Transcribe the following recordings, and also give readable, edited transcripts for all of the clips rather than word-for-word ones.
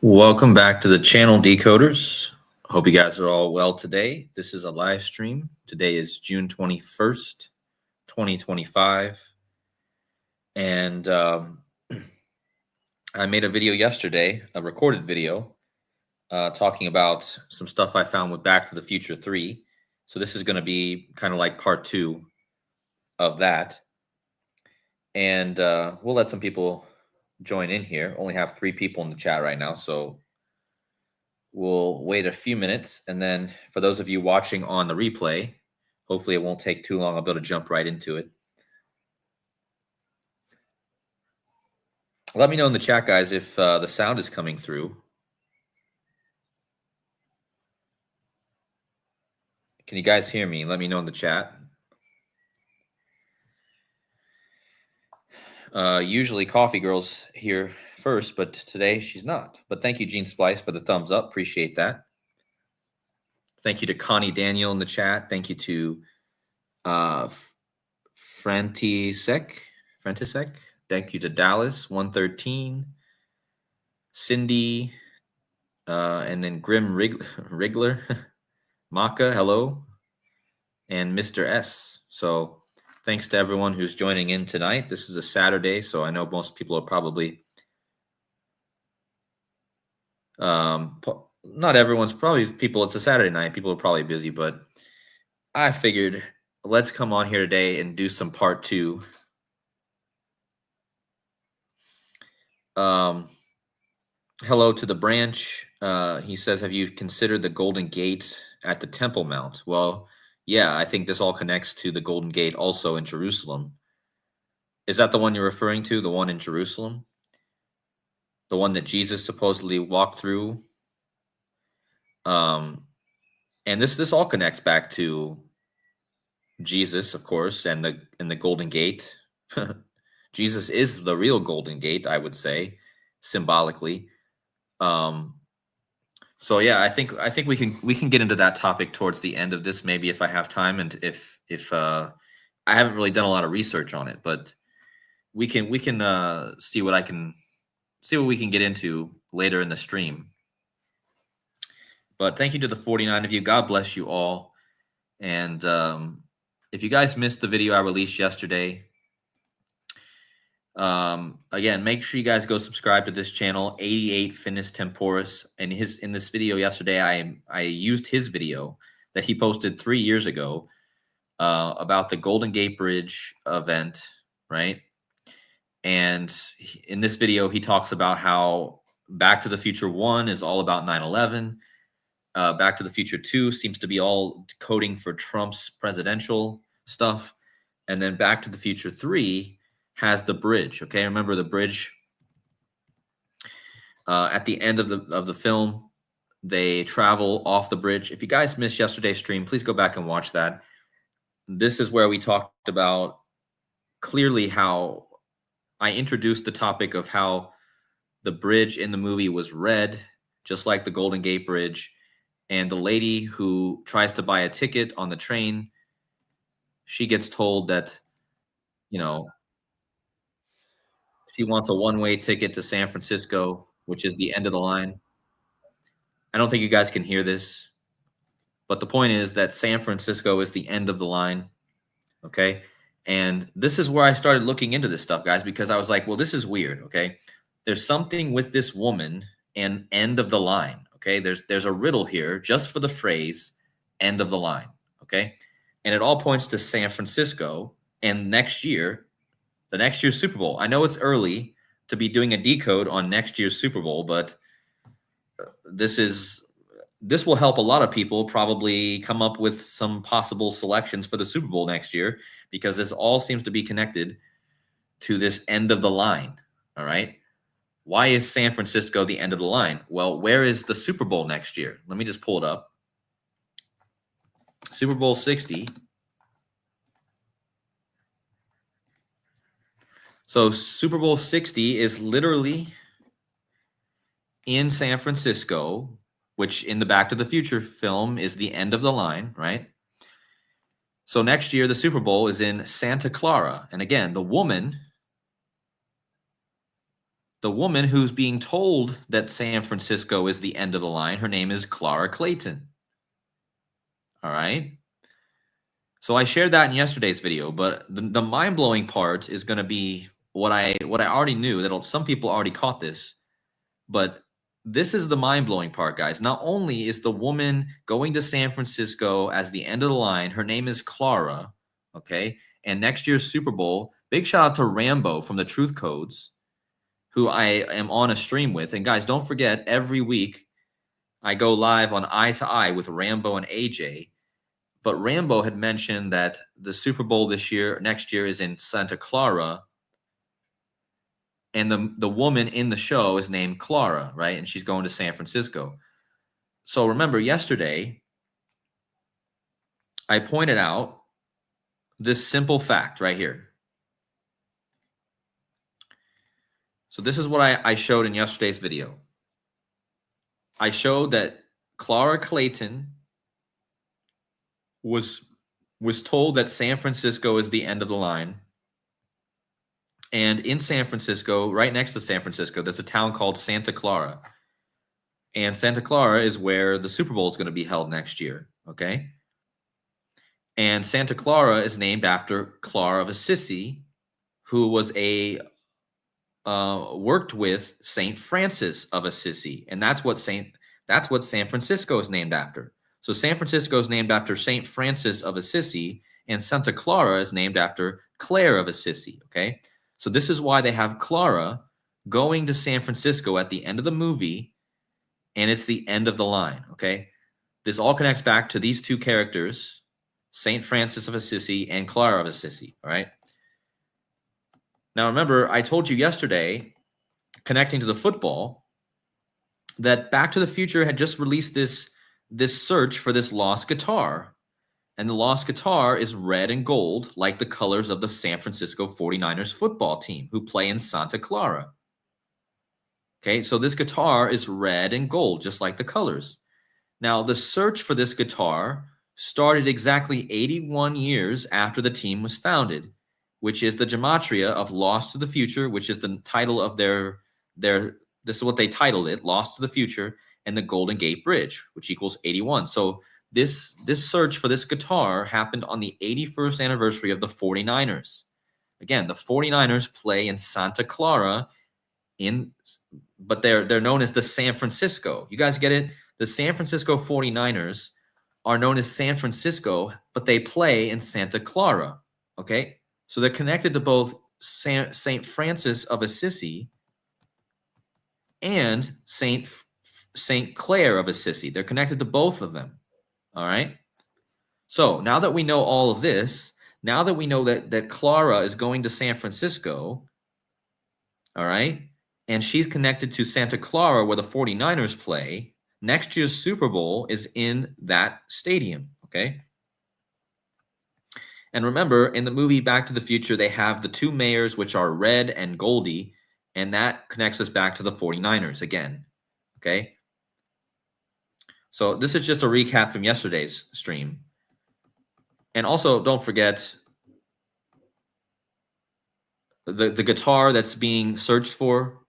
Welcome back to the channel, Decoders. Hope you guys are all well today. This is a live stream. Today is June 21st, 2025. And I made a video yesterday, a recorded video, talking about some stuff I found with Back to the Future 3. So this is going to be kind of like part 2 of that. And we'll let some people join in here. Only have 3 people in the chat right now, so we'll wait a few minutes, and then for those of you watching on the replay, hopefully it won't take too long. I'll be able to jump right into it. Let me know in the chat, guys, if the sound is coming through. Can you guys hear me? Let me know in the chat. Usually Coffee Girl's here first, but today she's not. But thank you, Gene Splice, for the thumbs up. Appreciate that. Thank you to Connie Daniel in the chat. Thank you to Frantisek. Thank you to Dallas 113, Cindy, and then Grim Wriggler, Maka, hello, and Mr. S. So thanks to everyone who's joining in tonight. This is a Saturday, so I know most people are probably not everyone's probably people. It's a Saturday night. People are probably busy, but I figured let's come on here today and do some part 2. Hello to the branch. He says, have you considered the Golden Gate at the Temple Mount? Well, yeah, I think this all connects to the Golden Gate also in Jerusalem. Is that the one you're referring to? The one in Jerusalem? The one that Jesus supposedly walked through? And this all connects back to Jesus, of course, and the Golden Gate. Jesus is the real Golden Gate, I would say, symbolically. So yeah, I think we can get into that topic towards the end of this, maybe if I have time, and if I haven't really done a lot of research on it, but we can see what we can get into later in the stream. But thank you to the 49 of you. God bless you all. And if you guys missed the video I released yesterday, again, make sure you guys go subscribe to this channel, 88 Finis Temporis. And in this video yesterday, I used his video that he posted 3 years ago about the Golden Gate Bridge event, right? And in this video, he talks about how Back to the Future 1 is all about 9/11. Back to the Future 2 seems to be all coding for Trump's presidential stuff. And then Back to the Future 3 has the bridge. Okay, remember the bridge at the end of the film, they travel off the bridge. If you guys missed yesterday's stream, please go back and watch that. This is where we talked about clearly how I introduced the topic of how the bridge in the movie was red, just like the Golden Gate Bridge. And the lady who tries to buy a ticket on the train, she gets told that, you know, she wants a one-way ticket to San Francisco, which is the end of the line. I don't think you guys can hear this, but the point is that San Francisco is the end of the line, okay? And this is where I started looking into this stuff, guys, because I was like, well, this is weird, okay? There's something with this woman and end of the line, okay? There's a riddle here just for the phrase end of the line, okay? And it all points to San Francisco and next year, the next year's Super Bowl. I know it's early to be doing a decode on next year's Super Bowl, but this will help a lot of people probably come up with some possible selections for the Super Bowl next year, because this all seems to be connected to this end of the line, all right? Why is San Francisco the end of the line? Well, where is the Super Bowl next year? Let me just pull it up. Super Bowl 60. So Super Bowl 60 is literally in San Francisco, which in the Back to the Future film is the end of the line, right? So next year, the Super Bowl is in Santa Clara. And again, the woman The woman who's being told that San Francisco is the end of the line, her name is Clara Clayton. All right. So I shared that in yesterday's video, but the mind-blowing part is going to be what I already knew, that some people already caught this, but this is the mind-blowing part, guys. Not only is the woman going to San Francisco as the end of the line, her name is Clara, okay? And next year's Super Bowl, big shout out to Rambo from the Truth Codes, who I am on a stream with. And guys, don't forget, every week I go live on Eye to Eye with Rambo and AJ. But Rambo had mentioned that the Super Bowl next year is in Santa Clara. And the woman in the show is named Clara, right? And she's going to San Francisco. So remember, yesterday, I pointed out this simple fact right here. So this is what I showed in yesterday's video. I showed that Clara Clayton was told that San Francisco is the end of the line. And in San Francisco, right next to San Francisco, there's a town called Santa Clara. And Santa Clara is where the Super Bowl is going to be held next year, okay? And Santa Clara is named after Clara of Assisi, who was worked with Saint Francis of Assisi, and that's what San Francisco is named after. So San Francisco is named after Saint Francis of Assisi, and Santa Clara is named after Clare of Assisi, okay? So this is why they have Clara going to San Francisco at the end of the movie, and it's the end of the line, okay? This all connects back to these two characters, Saint Francis of Assisi and Clara of Assisi, all right? Now, remember, I told you yesterday, connecting to the football, that Back to the Future had just released this search for this lost guitar. And the lost guitar is red and gold, like the colors of the San Francisco 49ers football team, who play in Santa Clara. Okay, so this guitar is red and gold, just like the colors. Now, the search for this guitar started exactly 81 years after the team was founded, which is the gematria of Lost to the Future, which is the title of their this is what they titled it, Lost to the Future, and the Golden Gate Bridge, which equals 81. So this search for this guitar happened on the 81st anniversary of the 49ers. Again, the 49ers play in Santa Clara, but they're known as the San Francisco. You guys get it? The San Francisco 49ers are known as San Francisco, but they play in Santa Clara, okay? So they're connected to both Saint Francis of Assisi and Saint Clare of Assisi. They're connected to both of them. All right. So now that we know all of this, now that we know that Clara is going to San Francisco, all right, and she's connected to Santa Clara where the 49ers play, next year's Super Bowl is in that stadium, okay? And remember, in the movie Back to the Future, they have the two mayors, which are Red and Goldie, and that connects us back to the 49ers again, okay? So this is just a recap from yesterday's stream. And also, don't forget, the guitar that's being searched for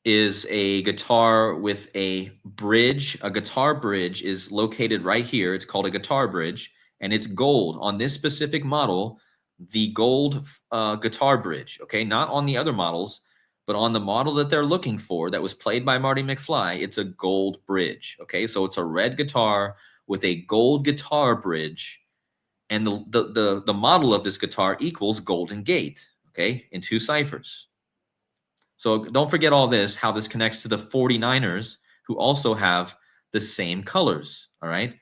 is a guitar with a bridge. A guitar bridge is located right here. It's called a guitar bridge, and it's gold. On this specific model, the gold guitar bridge, okay? Not on the other models, but on the model that they're looking for that was played by Marty McFly, it's a gold bridge, okay? So it's a red guitar with a gold guitar bridge, and the model of this guitar equals Golden Gate, okay, in 2 ciphers. So don't forget all this, how this connects to the 49ers, who also have the same colors, all right?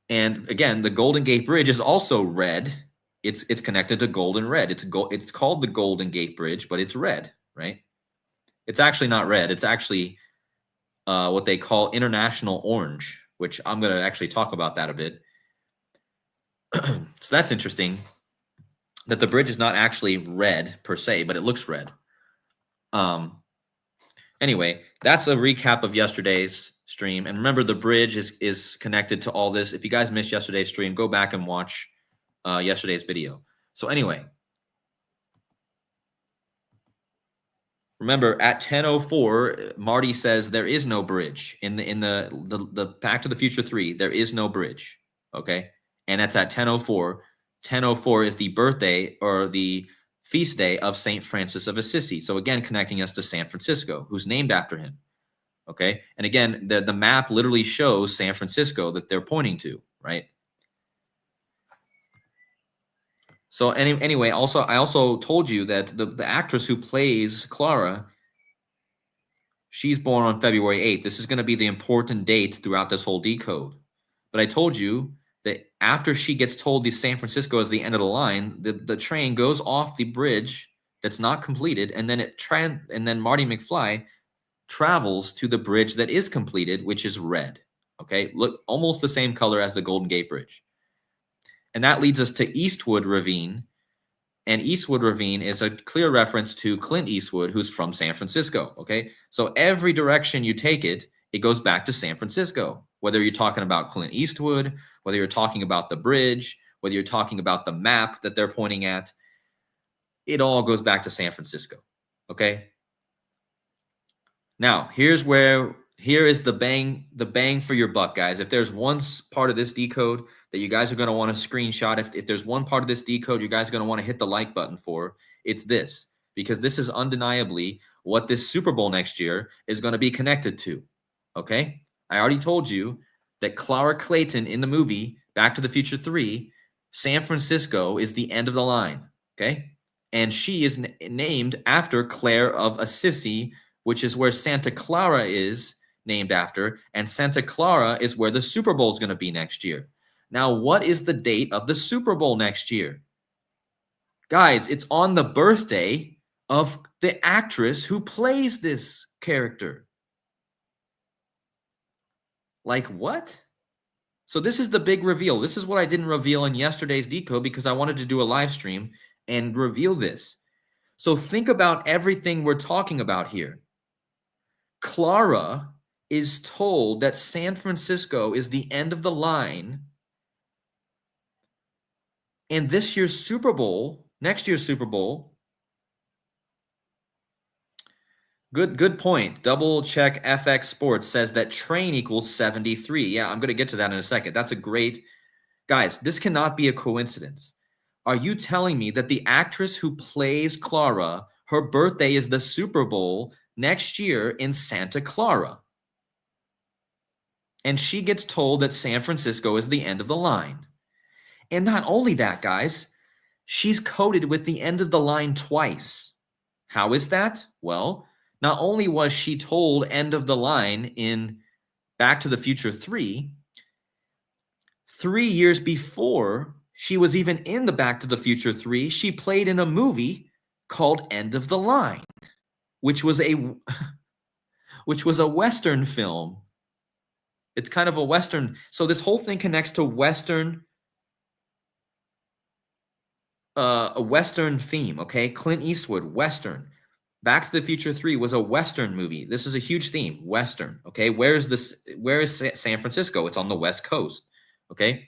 And again, the Golden Gate Bridge is also red. It's connected to gold and red. It's called the Golden Gate Bridge, but it's red, right? It's actually not red. It's actually what they call international orange, which I'm going to actually talk about that a bit. So that's interesting, that the bridge is not actually red per se, but it looks red. Anyway, that's a recap of yesterday's stream. And remember, the bridge is connected to all this. If you guys missed yesterday's stream, go back and watch yesterday's video. So anyway, Remember, at 10:04, Marty says there is no bridge in the Back to the Future 3. There is no bridge. Okay, and that's at 10:04. 10:04 is the birthday or the feast day of Saint Francis of Assisi. So again, connecting us to San Francisco, who's named after him. Okay, and again, the map literally shows San Francisco that they're pointing to, right? So anyway, I also told you that the actress who plays Clara, she's born on February 8th. This is going to be the important date throughout this whole decode. But I told you that after she gets told that San Francisco is the end of the line, the train goes off the bridge that's not completed, and then Marty McFly travels to the bridge that is completed, which is red. Okay, look, almost the same color as the Golden Gate Bridge. And that leads us to Eastwood Ravine. And Eastwood Ravine is a clear reference to Clint Eastwood, who's from San Francisco. Okay, so every direction you take it, it goes back to San Francisco. Whether you're talking about Clint Eastwood, whether you're talking about the bridge, whether you're talking about the map that they're pointing at, it all goes back to San Francisco. Okay. Now, here is the bang for your buck, guys. If there's one part of this decode that you guys are going to want to screenshot, if there's one part of this decode you guys are going to want to hit the like button for, it's this, because this is undeniably what this Super Bowl next year is going to be connected to. Okay? I already told you that Clara Clayton in the movie Back to the Future 3, San Francisco is the end of the line. Okay? And she is named after Claire of Assisi, which is where Santa Clara is named after, and Santa Clara is where the Super Bowl is going to be next year. Now, what is the date of the Super Bowl next year? Guys, it's on the birthday of the actress who plays this character. Like what? So this is the big reveal. This is what I didn't reveal in yesterday's decode because I wanted to do a live stream and reveal this. So think about everything we're talking about here. Clara is told that San Francisco is the end of the line. And this year's Super Bowl, next year's Super Bowl, good point. Double check FX Sports says that train equals 73. Yeah, I'm going to get to that in a second. That's a great, guys, this cannot be a coincidence. Are you telling me that the actress who plays Clara, her birthday is the Super Bowl next year in Santa Clara? And she gets told that San Francisco is the end of the line. And not only that, guys, she's coded with the end of the line twice. How is that? Well, not only was she told end of the line in Back to the Future 3, 3 years before she was even in the Back to the Future 3, she played in a movie called End of the Line, which was a Western film. It's kind of a Western. So this whole thing connects to Western, a Western theme, okay? Clint Eastwood, Western. Back to the Future 3 was a Western movie. This is a huge theme, Western, okay? Where is San Francisco? It's on the West Coast, okay?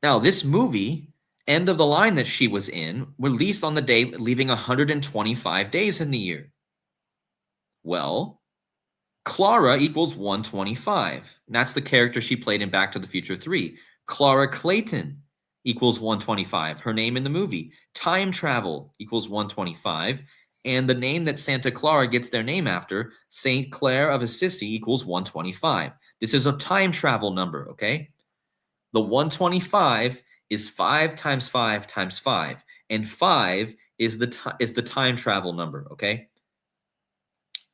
Now, this movie, End of the Line that she was in, released on the day leaving 125 days in the year. Well, Clara equals 125. And that's the character she played in Back to the Future 3. Clara Clayton equals 125. Her name in the movie. Time travel equals 125. And the name that Santa Clara gets their name after, Saint Clair of Assisi, equals 125. This is a time travel number, okay? The 125 is 5 times 5 times 5. And 5 is the time travel number, okay?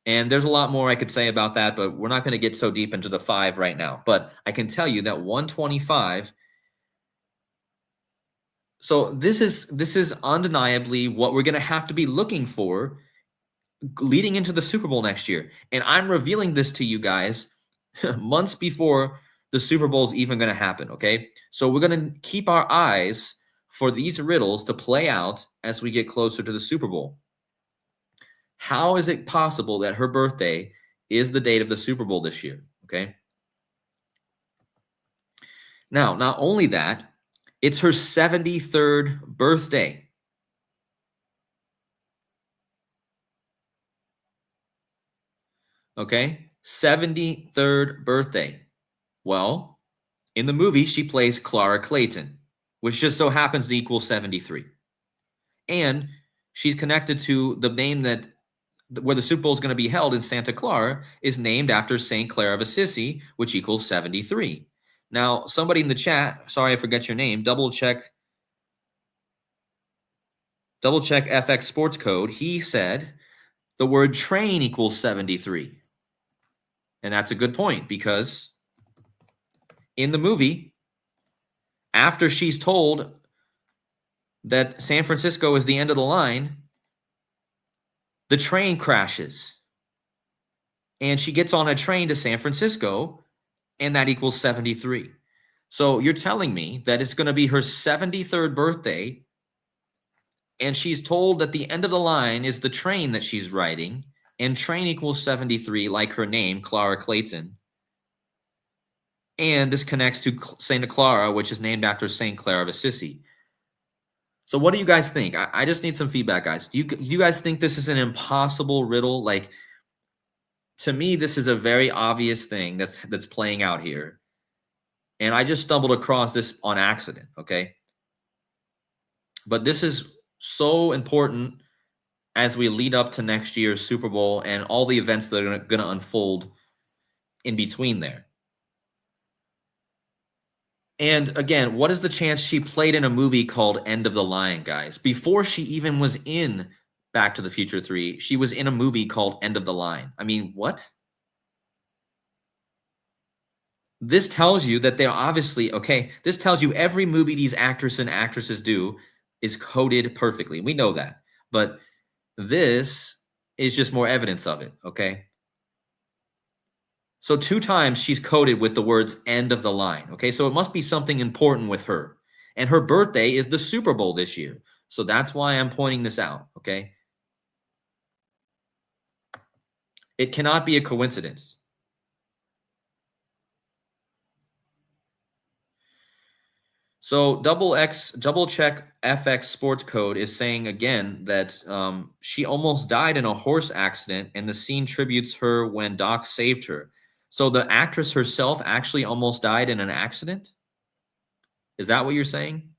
And there's a lot more I could say about that, but we're not going to get so deep into the 5 right now. But I can tell you that 125. So this is undeniably what we're going to have to be looking for leading into the Super Bowl next year. And I'm revealing this to you guys months before the Super Bowl is even going to happen, okay? So we're going to keep our eyes for these riddles to play out as we get closer to the Super Bowl. How is it possible that her birthday is the date of the Super Bowl this year, okay? Now, not only that, it's her 73rd birthday. Okay, 73rd birthday. Well, in the movie, she plays Clara Clayton, which just so happens to equal 73. And she's connected to the name that where the Super Bowl is going to be held in Santa Clara is named after St. Clair of Assisi, which equals 73. Now, somebody in the chat, sorry I forget your name, double check FX Sports Code. He said the word train equals 73. And that's a good point because in the movie, after she's told that San Francisco is the end of the line, the train crashes. And she gets on a train to San Francisco, and that equals 73. So you're telling me that it's going to be her 73rd birthday, and she's told that the end of the line is the train that she's riding, and train equals 73, like her name, Clara Clayton. And this connects to Santa Clara, which is named after St. Clair of Assisi. So what do you guys think? I just need some feedback, guys. Do you guys think this is an impossible riddle? Like, to me, this is a very obvious thing that's playing out here. And I just stumbled across this on accident, okay? But this is so important as we lead up to next year's Super Bowl and all the events that are going to unfold in between there. And again, what is the chance she played in a movie called End of the Line, guys? Before she even was in Back to the Future 3, she was in a movie called End of the Line. I mean, what? This tells you that they're obviously, okay, this tells you every movie these actors and actresses do is coded perfectly. We know that. But this is just more evidence of it, okay? So 2 times she's coded with the words end of the line, okay? So it must be something important with her. And her birthday is the Super Bowl this year. So that's why I'm pointing this out, okay? It cannot be a coincidence. So double check FX Sports Code is saying again that she almost died in a horse accident, and the scene tributes her when Doc saved her. So the actress herself actually almost died in an accident? Is that what you're saying?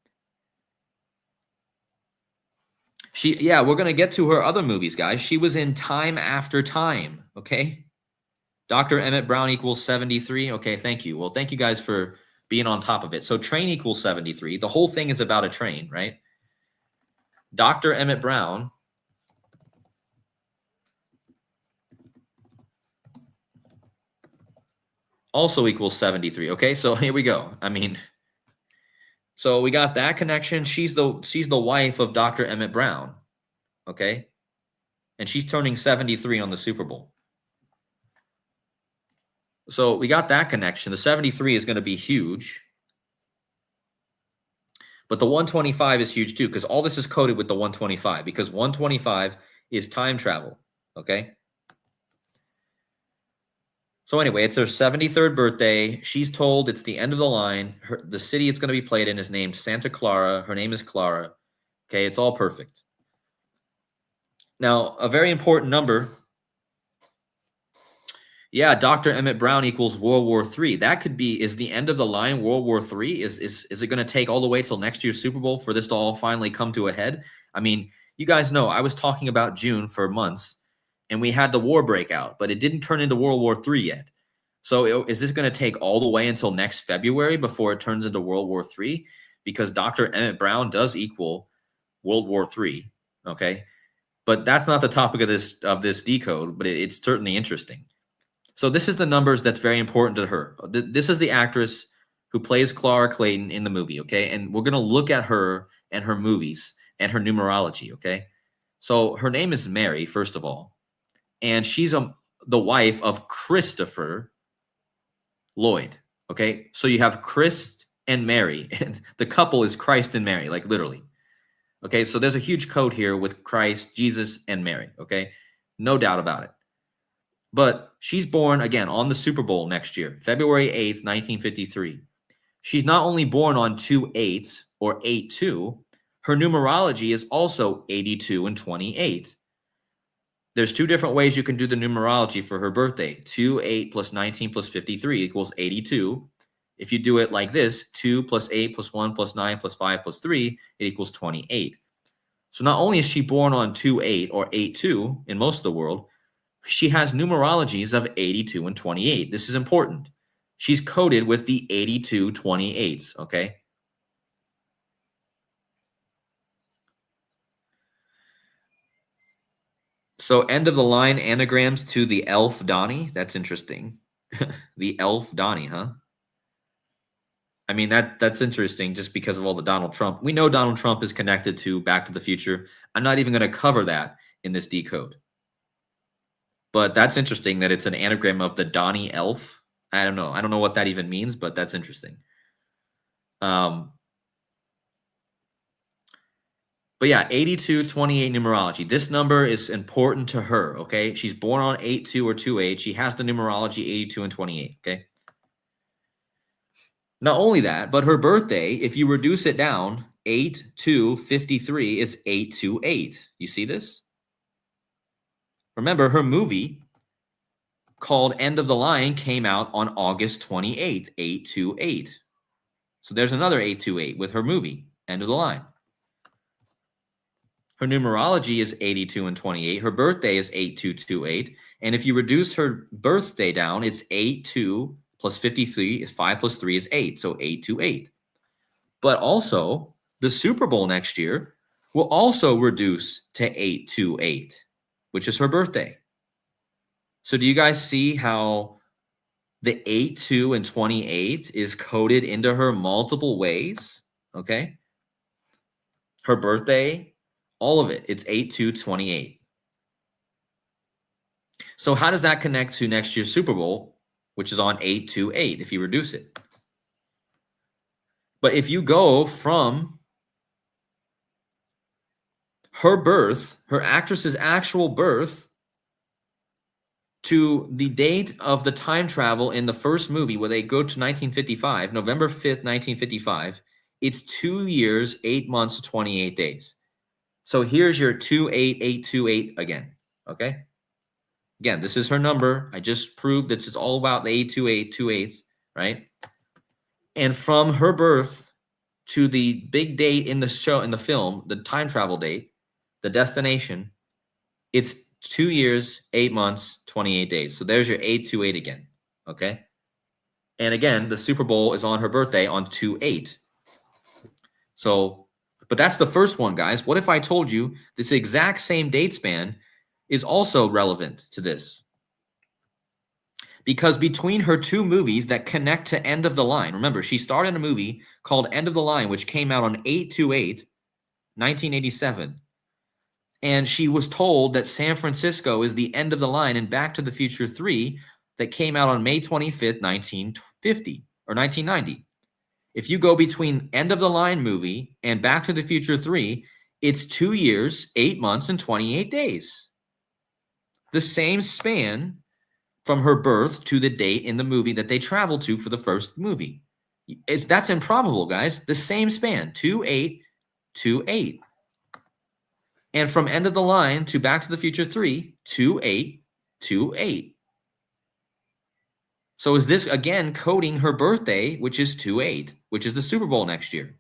Yeah, we're going to get to her other movies, guys. She was in Time After Time, okay? Dr. Emmett Brown equals 73. Okay, thank you. Well, thank you guys for being on top of it. So train equals 73. The whole thing is about a train, right? Dr. Emmett Brown also equals 73. Okay, so here we go. I mean, so we got that connection. She's the wife of Dr. Emmett Brown, okay? And she's turning 73 on the Super Bowl. So we got that connection. The 73 is going to be huge. But the 125 is huge too, because all this is coded with the 125, because 125 is time travel, okay? So anyway, it's her 73rd birthday. She's told it's the end of the line. The city it's going to be played in is named Santa Clara. Her name is Clara. Okay, it's all perfect. Now, a very important number. Yeah, Dr. Emmett Brown equals World War III. That could be, is the end of the line World War III? Is it going to take all the way till next year's Super Bowl for this to all finally come to a head? I mean, you guys know I was talking about June for months, and we had the war break out, but it didn't turn into World War III yet. So is this going to take all the way until next February before it turns into World War III? Because Dr. Emmett Brown does equal World War III, okay? But that's not the topic of this decode, but it's certainly interesting. So this is the numbers that's very important to her. This is the actress who plays Clara Clayton in the movie, okay? And we're going to look at her and her movies and her numerology, okay? So her name is Mary, first of all. And she's the wife of Christopher Lloyd, okay? So you have Chris and Mary. And the couple is Christ and Mary, like literally. Okay, so there's a huge code here with Christ, Jesus, and Mary, okay? No doubt about it. But she's born, again, on the Super Bowl next year, February 8th, 1953. She's not only born on 2 8s or 8-2, her numerology is also 82 and 28. There's two different ways you can do the numerology for her birthday. 2, 8 plus 19 plus 53 equals 82. If you do it like this, 2 plus 8 plus 1 plus 9 plus 5 plus 3, it equals 28. So not only is she born on 2-8 or 8-2 in most of the world, she has numerologies of 82 and 28. This is important. She's coded with the 82 28s, okay? So end of the line anagrams to the elf Donnie. That's interesting. The elf Donnie, huh? I mean, that's interesting just because of all the Donald Trump. We know Donald Trump is connected to Back to the Future. I'm not even going to cover that in this decode. But that's interesting that it's an anagram of the Donnie elf. I don't know. I don't know what that even means, but that's interesting. But yeah, 82, 28 numerology. This number is important to her, okay? She's born on 8-2 or 2-8. She has the numerology 82 and 28, okay? Not only that, but her birthday, if you reduce it down, 8-2-53 is 828. You see this? Remember, her movie called End of the Line came out on August 28th, 828. So there's another 828 with her movie, End of the Line. Her numerology is 82 and 28. Her birthday is 8228. And if you reduce her birthday down, it's 82 plus 53 is 5 plus 3 is 8. So 828. But also, the Super Bowl next year will also reduce to 828, which is her birthday. So do you guys see how the 8-2 and 28 is coded into her multiple ways? Okay. Her birthday, all of it, it's 8-2-28. So how does that connect to next year's Super Bowl, which is on 8-2-8 if you reduce it? But if you go from her birth, her actress's actual birth, to the date of the time travel in the first movie where they go to 1955, November 5th, 1955, it's 2 years, 8 months, 28 days. So here's your 28828 again, okay? Again, this is her number. I just proved that it's all about the 82828s, right? And from her birth to the big date in the show, in the film, the time travel date, the destination, it's 2 years, 8 months, 28 days. So there's your 828 again, okay? And again, the Super Bowl is on her birthday on 2-8. So, but that's the first one, guys. What if I told you this exact same date span is also relevant to this? Because between her two movies that connect to End of the Line, remember, she starred in a movie called End of the Line, which came out on 8-8, 1987. And she was told that San Francisco is the end of the line in Back to the Future 3 that came out on May 25th, 1950 or 1990. If you go between End of the Line movie and Back to the Future 3, it's 2 years, 8 months, and 28 days. The same span from her birth to the date in the movie that they traveled to for the first movie. That's improbable, guys. The same span, 2-8, 2-8. And from End of the Line to Back to the Future 3, 2-8, 2-8. So is this, again, coding her birthday, which is 2-8, which is the Super Bowl next year?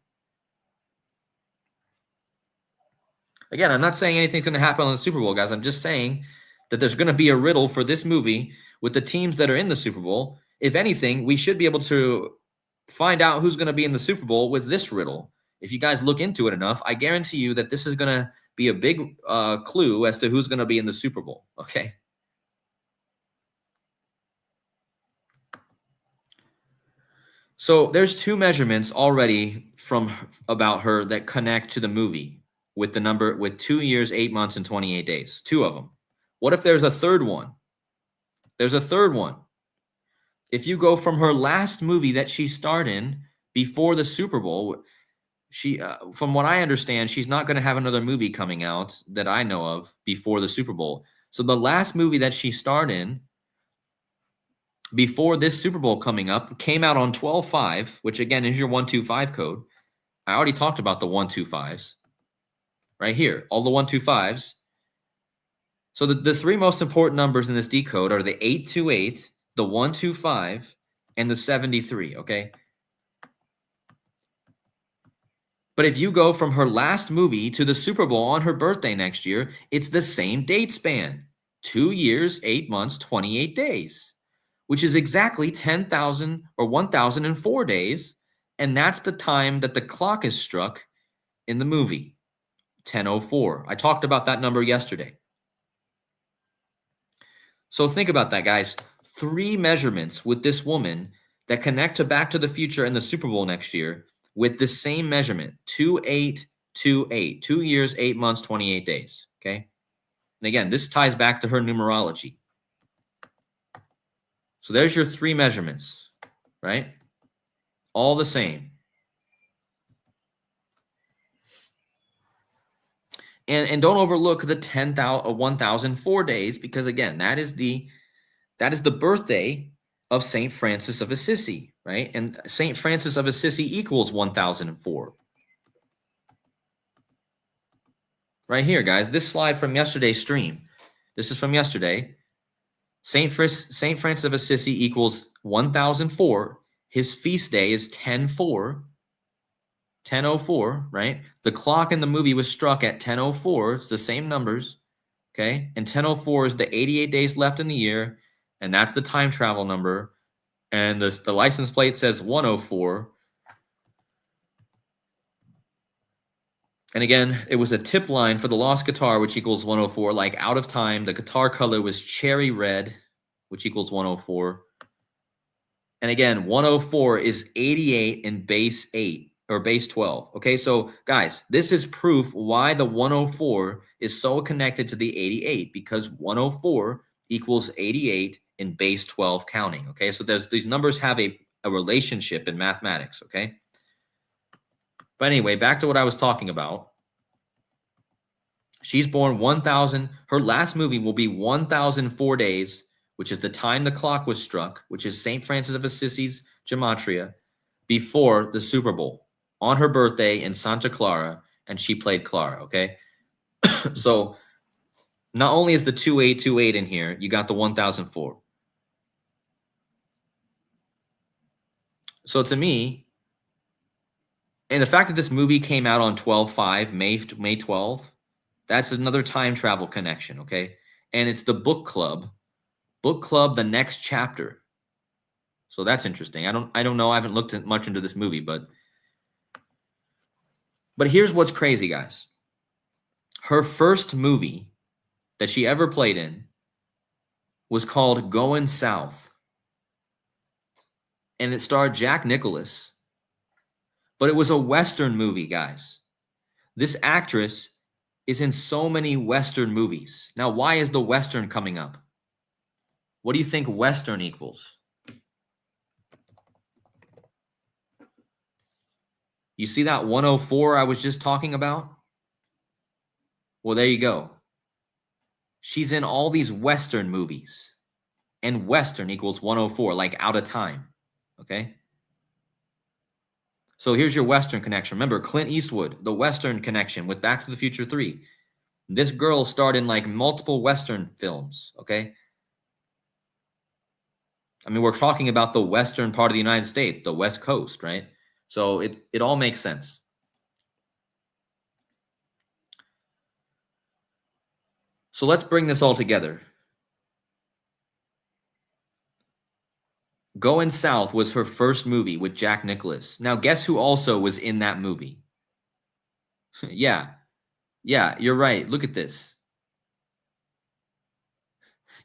Again, I'm not saying anything's going to happen on the Super Bowl, guys. I'm just saying that there's going to be a riddle for this movie with the teams that are in the Super Bowl. If anything, we should be able to find out who's going to be in the Super Bowl with this riddle. If you guys look into it enough, I guarantee you that this is going to be a big clue as to who's going to be in the Super Bowl, okay? So there's two measurements already from about her that connect to the movie with the number with 2 years, 8 months, and 28 days. Two of them. What if there's a third one? There's a third one. If you go from her last movie that she starred in before the Super Bowl, she, from what I understand, she's not going to have another movie coming out that I know of before the Super Bowl. So the last movie that she starred in before this Super Bowl coming up came out on 12/5, which again is your 125 code. I already talked about the 125s right here. All the 125s So the three most important numbers in this decode are the 828, the 125, and the 73, okay? But if you go from her last movie to the Super Bowl on her birthday next year, it's the same date span. 2 years, 8 months, 28 days, which is exactly 10,000 or 1,004 days. And that's the time that the clock is struck in the movie, 10:04. I talked about that number yesterday. So think about that, guys. 3 measurements with this woman that connect to Back to the Future and the Super Bowl next year with the same measurement, 2828, 2 years, 8 months, 28 days. Okay. And again, this ties back to her numerology. So there's your 3 measurements, right? All the same. And don't overlook the 10,000 or 1,004 days, because again, that is the birthday of Saint Francis of Assisi, right? And Saint Francis of Assisi equals 1,004. Right here, guys. This slide from yesterday's stream. This is from yesterday. Saint Francis of Assisi equals 1,004. His feast day is 10/4. 10:04, right? The clock in the movie was struck at 10:04. It's the same numbers, okay? And 10:04 is the 88 days left in the year, and that's the time travel number. And the license plate says 104. And again, it was a tip line for the lost guitar, which equals 104. Like out of time, the guitar color was cherry red, which equals 104. And again, 104 is 88 in base 8 or base 12. Okay, so guys, this is proof why the 104 is so connected to the 88, because 104 equals 88 in base 12 counting. Okay, so these numbers have a relationship in mathematics. Okay, but anyway, back to what I was talking about. She's born 1,000. Her last movie will be 1,004 days, which is the time the clock was struck, which is St. Francis of Assisi's gematria, before the Super Bowl on her birthday in Santa Clara, and she played Clara, okay? So not only is the 2828 in here, you got the 1,004. So to me, and the fact that this movie came out on 12/5, May 12th, that's another time travel connection, okay? And it's the book club, the next chapter. So that's interesting. I don't know. I haven't looked much into this movie, but here's what's crazy, guys. Her first movie that she ever played in was called Going South. And it starred Jack Nicklaus. But it was a Western movie, guys. This actress is in so many Western movies. Now, why is the Western coming up? What do you think Western equals? You see that 104 I was just talking about? Well, there you go. She's in all these Western movies. And Western equals 104, like out of time. Okay? So here's your Western connection. Remember, Clint Eastwood, the Western connection with Back to the Future 3. This girl starred in like multiple Western films. Okay? I mean, we're talking about the Western part of the United States, the West Coast, right? So it all makes sense. So let's bring this all together. Going South was her first movie with Jack Nicklaus. Now, guess who also was in that movie? Yeah, you're right. Look at this.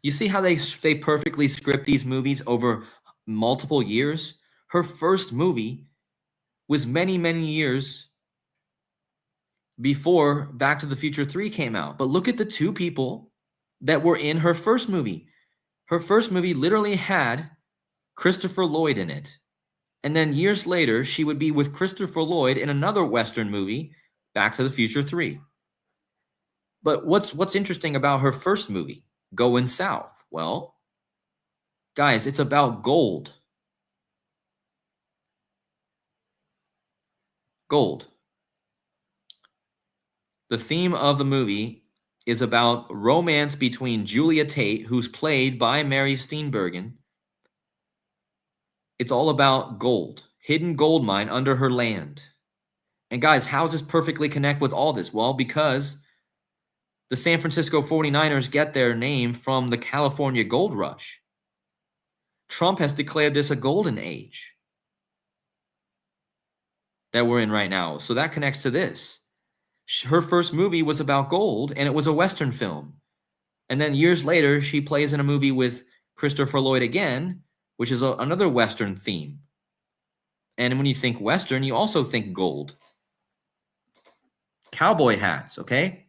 You see how they perfectly script these movies over multiple years? Her first movie was many, many years before Back to the Future 3 came out. But look at the two people that were in her first movie. Her first movie literally had Christopher Lloyd in it. And then years later, she would be with Christopher Lloyd in another Western movie, Back to the Future 3. But what's interesting about her first movie, Going South? Well, guys, it's about gold. Gold. The theme of the movie is about romance between Julia Tate, who's played by Mary Steenburgen. It's all about gold, hidden gold mine under her land. And guys, how does this perfectly connect with all this? Well, because the San Francisco 49ers get their name from the California gold rush. Trump has declared this a golden age that we're in right now. So that connects to this. Her first movie was about gold, and it was a Western film. And then years later, she plays in a movie with Christopher Lloyd again, which is another Western theme. And when you think Western, you also think gold. Cowboy hats, okay?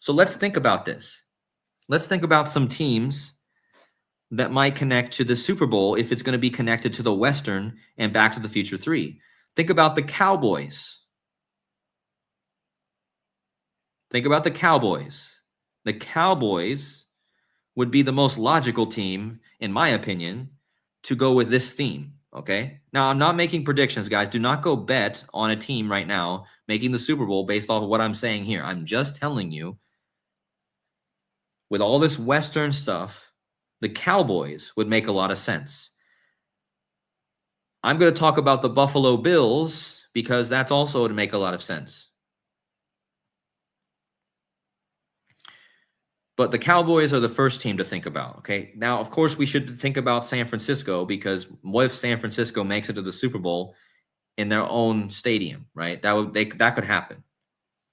So let's think about this. Let's think about some teams that might connect to the Super Bowl if it's going to be connected to the Western and Back to the Future 3. Think about the Cowboys. Think about the Cowboys. The Cowboys would be the most logical team, in my opinion, to go with this theme, okay? Now, I'm not making predictions, guys. Do not go bet on a team right now making the Super Bowl based off of what I'm saying here. I'm just telling you, with all this Western stuff, the Cowboys would make a lot of sense. I'm going to talk about the Buffalo Bills because that's also to make a lot of sense. But the Cowboys are the first team to think about, okay? Now, of course, we should think about San Francisco because what if San Francisco makes it to the Super Bowl in their own stadium, right? That could happen.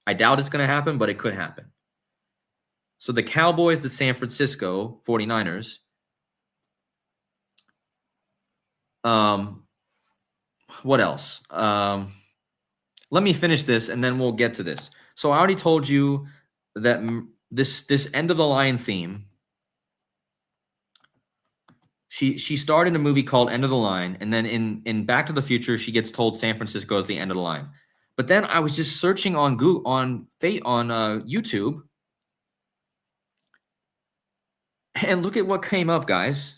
I doubt it's going to happen, but it could happen. So the Cowboys, the San Francisco 49ers. What else? Let me finish this and then we'll get to this. So I already told you that this end of the line theme, she starred in a movie called End of the Line, and then in Back to the Future she gets told San Francisco is the end of the line. But then I was just searching on Google, on YouTube, and look at what came up, guys.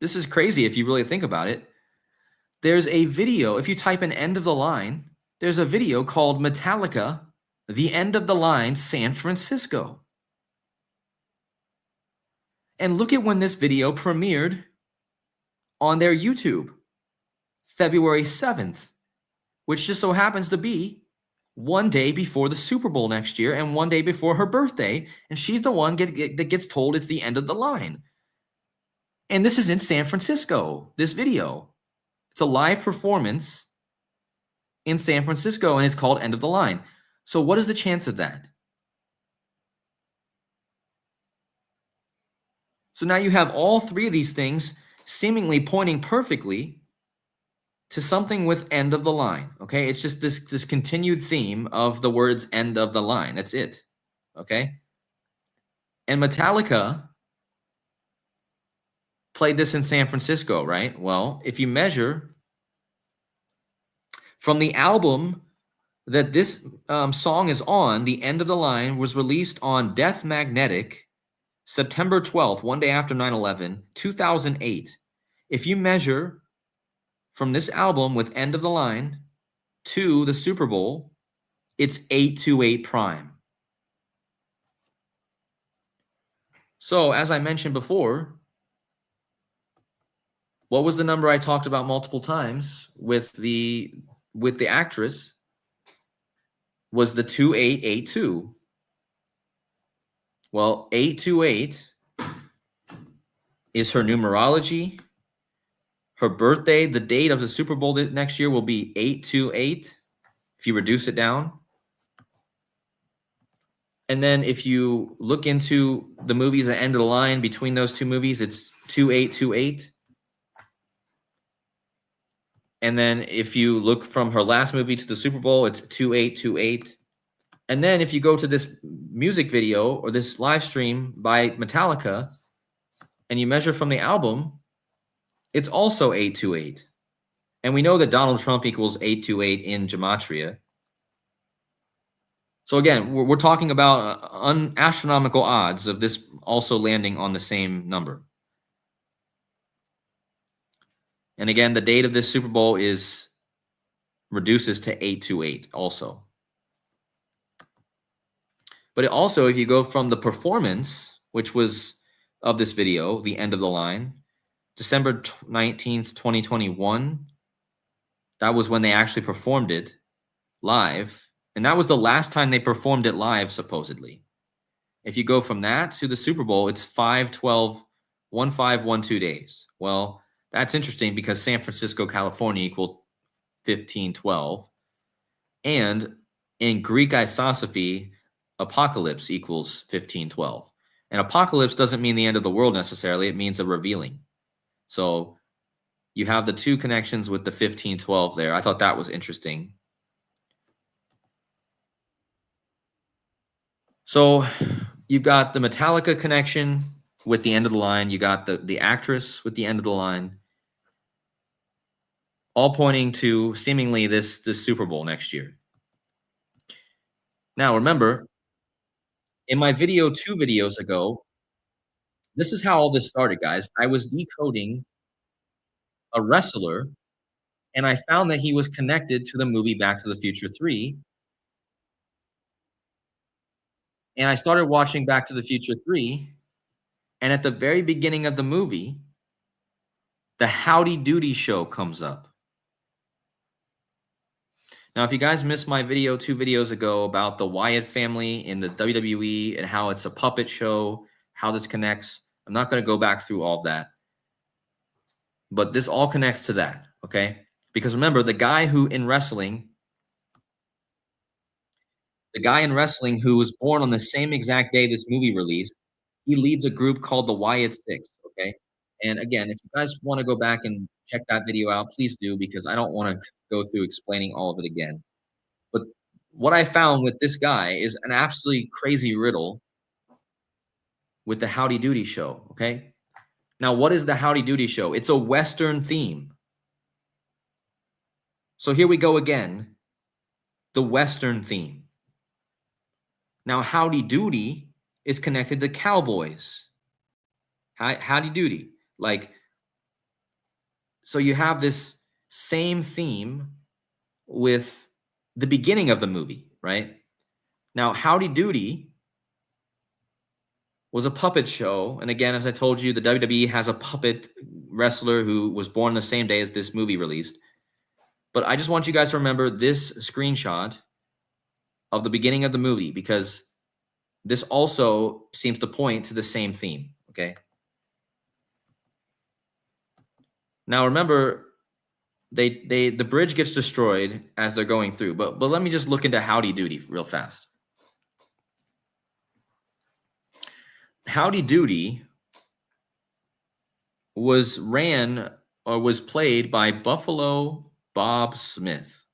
This is crazy if you really think about it. There's a video, if you type in End of the Line, there's a video called Metallica, The End of the Line, San Francisco. And look at when this video premiered on their YouTube, February 7th, which just so happens to be one day before the Super Bowl next year and one day before her birthday. And she's the one that gets told it's the end of the line. And this is in San Francisco, this video. It's a live performance in San Francisco, and it's called End of the Line. So what is the chance of that? So now you have all three of these things seemingly pointing perfectly to something with end of the line, okay? It's just this continued theme of the words end of the line. That's it, okay? And Metallica played this in San Francisco, right? Well, if you measure from the album that this song is on, The End of the Line was released on Death Magnetic, September 12th, one day after 9/11, 2008. If you measure from this album with End of the Line to the Super Bowl, it's 828 prime. So, as I mentioned before, what was the number I talked about multiple times with the actress? Was the 2882. Well, 828 is her numerology. Her birthday, the date of the Super Bowl next year will be 828 if you reduce it down. And then if you look into the movies at End of the Line between those two movies, it's 2828. And then if you look from her last movie to the Super Bowl, it's 2828. And then if you go to this music video or this live stream by Metallica and you measure from the album, it's also 828. And we know that Donald Trump equals 828 in gematria. So again, we're talking about astronomical odds of this also landing on the same number. And again, the date of this Super Bowl reduces to 828 also. But it also, if you go from the performance, which was of this video, the end of the line, December 19th, 2021, that was when they actually performed it live. And that was the last time they performed it live, supposedly. If you go from that to the Super Bowl, it's 5/12, 1512 days. Well, that's interesting because San Francisco, California equals 1512. And in Greek isosophy, apocalypse equals 1512. And apocalypse doesn't mean the end of the world necessarily. It means a revealing. So you have the two connections with the 1512 there. I thought that was interesting. So you've got the Metallica connection with the end of the line. You got the actress with the end of the line, all pointing to seemingly this Super Bowl next year. Now, remember, in my video 2 videos ago, this is how all this started, guys. I was decoding a wrestler, and I found that he was connected to the movie Back to the Future 3, and I started watching Back to the Future 3, and at the very beginning of the movie, the Howdy Doody show comes up. Now, if you guys missed my video 2 videos ago about the Wyatt family in the WWE and how it's a puppet show, how this connects, I'm not going to go back through all of that. But this all connects to that, okay? Because remember, the guy in wrestling who was born on the same exact day this movie released, he leads a group called the Wyatt Six, okay? And again, if you guys want to go back and check that video out, please do, because I don't want to go through explaining all of it again. But what I found with this guy is an absolutely crazy riddle with the Howdy Doody show, okay? Now, what is the Howdy Doody show? It's a Western theme. So here we go again, the Western theme. Now, Howdy Doody is connected to cowboys. Howdy Doody. Like, so you have this same theme with the beginning of the movie, right? Now, Howdy Doody was a puppet show. And again, as I told you, the WWE has a puppet wrestler who was born the same day as this movie released. But I just want you guys to remember this screenshot of the beginning of the movie, because this also seems to point to the same theme, okay? Now, remember, the bridge gets destroyed as they're going through. But let me just look into Howdy Doody real fast. Howdy Doody was played by Buffalo Bob Smith.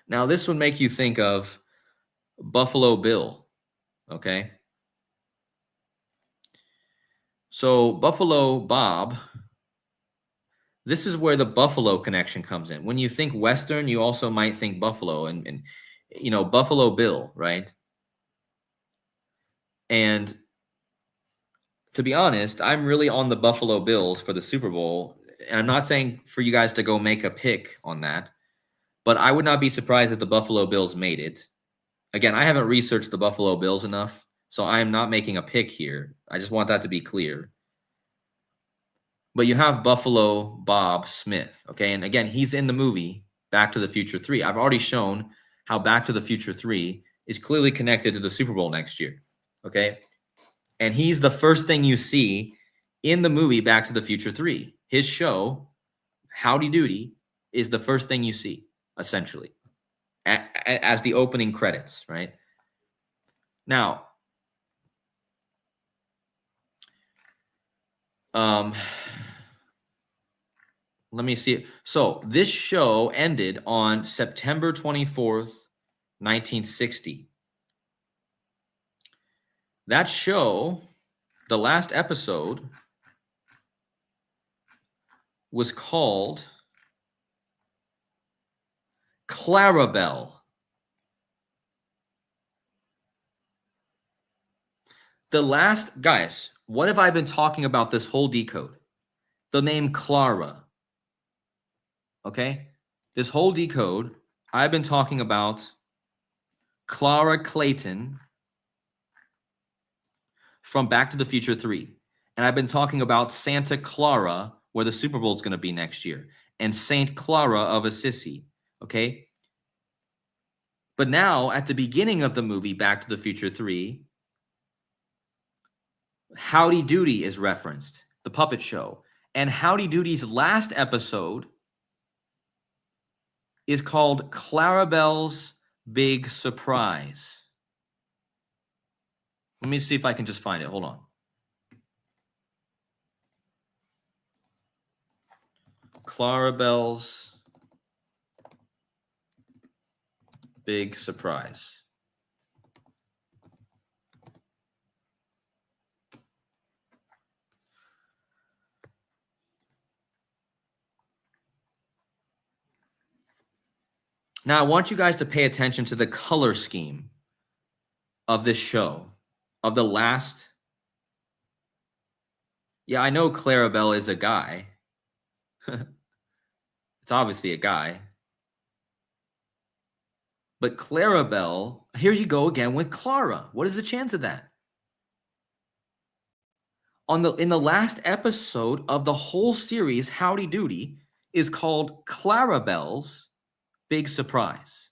Now, this would make you think of Buffalo Bill, okay? So Buffalo Bob, this is where the Buffalo connection comes in. When you think Western, you also might think Buffalo and you know, Buffalo Bill, right? And to be honest, I'm really on the Buffalo Bills for the Super Bowl. And I'm not saying for you guys to go make a pick on that, but I would not be surprised if the Buffalo Bills made it. Again, I haven't researched the Buffalo Bills enough, so I am not making a pick here. I just want that to be clear. But you have Buffalo Bob Smith, okay? And again, he's in the movie Back to the Future 3. I've already shown how Back to the Future 3 is clearly connected to the Super Bowl next year, okay? And he's the first thing you see in the movie Back to the Future 3. His show, Howdy Doody, is the first thing you see, essentially, as the opening credits, right? Now, let me see. So this show ended on September 24th, 1960. That show, the last episode, was called Clarabel. Guys, what have I been talking about this whole decode? The name Clara. Okay? This whole decode, I've been talking about Clara Clayton from Back to the Future 3. And I've been talking about Santa Clara, where the Super Bowl is going to be next year, and Saint Clara of Assisi, okay? But now, at the beginning of the movie Back to the Future 3, Howdy Doody is referenced, the puppet show. And Howdy Doody's last episode is called Clarabel's Big Surprise. Let me see if I can just find it. Hold on. Clarabel's Big Surprise. Now, I want you guys to pay attention to the color scheme of this show, of the last. Yeah, I know Clarabel is a guy. It's obviously a guy. But Clarabel, here you go again with Clara. What is the chance of that? In the last episode of the whole series, Howdy Doody is called Clarabel's Big Surprise.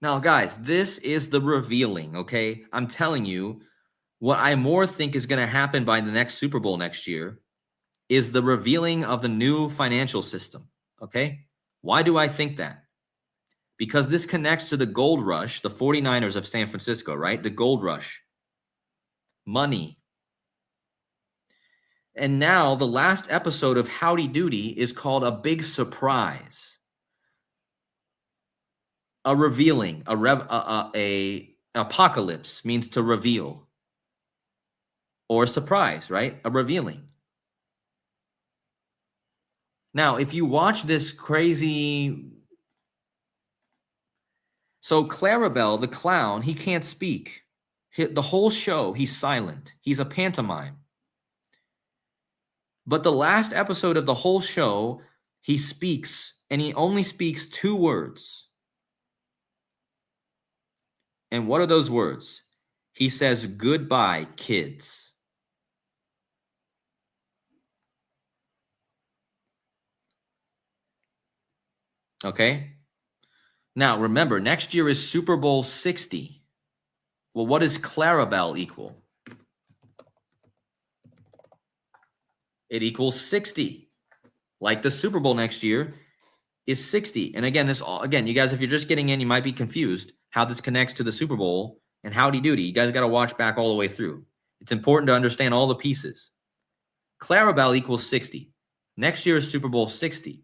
Now, guys, this is the revealing, okay? I'm telling you, what I more think is going to happen by the next Super Bowl next year is the revealing of the new financial system, okay? Why do I think that? Because this connects to the gold rush, the 49ers of San Francisco, right? The gold rush. Money. And now the last episode of Howdy Doody is called A Big Surprise. A revealing, a apocalypse means to reveal. Or a surprise, right? A revealing. Now, if you watch this crazy... So Clarabel, the clown, he can't speak. The whole show, he's silent. He's a pantomime. But the last episode of the whole show, he speaks, and he only speaks 2 words. And what are those words? He says, "Goodbye, kids." Okay? Now, remember, next year is Super Bowl 60. Well, what does Clarabel equal? It equals 60. Like the Super Bowl next year is 60. And again, you guys, if you're just getting in, you might be confused how this connects to the Super Bowl and Howdy Doody. You guys got to watch back all the way through. It's important to understand all the pieces. Clarabel equals 60. Next year is Super Bowl 60.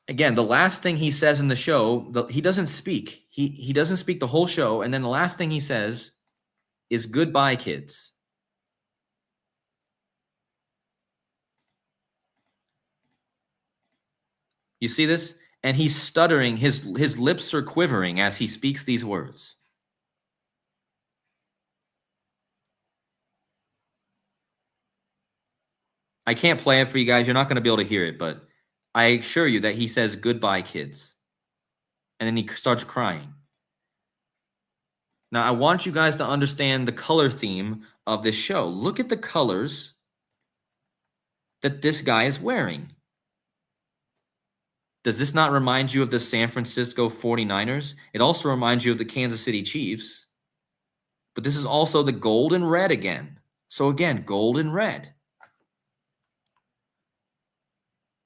Again, the last thing he says in the show, he doesn't speak. He doesn't speak the whole show. And then the last thing he says is "Goodbye, kids." You see this? And he's stuttering. His lips are quivering as he speaks these words. I can't play it for you guys. You're not going to be able to hear it, but I assure you that he says "Goodbye, kids." And then he starts crying. Now, I want you guys to understand the color theme of this show. Look at the colors that this guy is wearing. Does this not remind you of the San Francisco 49ers? It also reminds you of the Kansas City Chiefs. But this is also the gold and red again. So again, gold and red.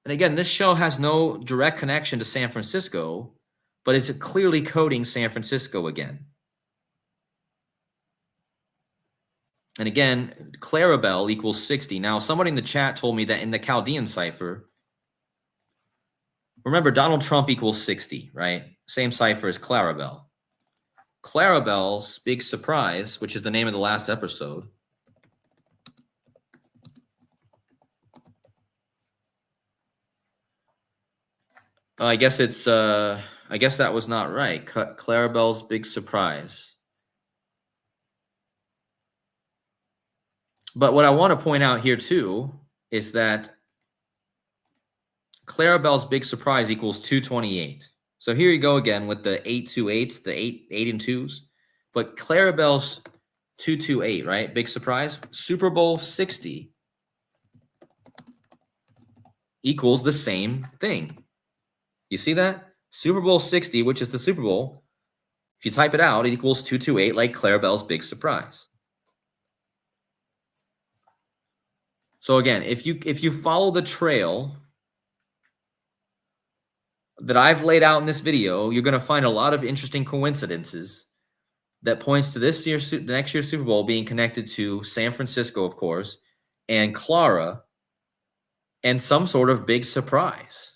And again, this show has no direct connection to San Francisco, but it's clearly coding San Francisco again. And again, Clarabel equals 60. Now, somebody in the chat told me that in the Chaldean cipher, remember, Donald Trump equals 60, right? Same cipher as Clarabel. Clarabel's Big Surprise, which is the name of the last episode, I guess that was not right. Clarabel's Big Surprise. But what I want to point out here too is that Clarabel's Big Surprise equals 228. So here you go again with the 828s, the 8 and 2s. But Clarabel's 228, right? Big Surprise. Super Bowl 60 equals the same thing. You see that? Super Bowl 60, which is the Super Bowl, if you type it out, it equals 228, like Clarabel's Big Surprise. So again, if you follow the trail that I've laid out in this video, you're going to find a lot of interesting coincidences that points to the next year's Super Bowl being connected to San Francisco, of course, and Clara, and some sort of big surprise.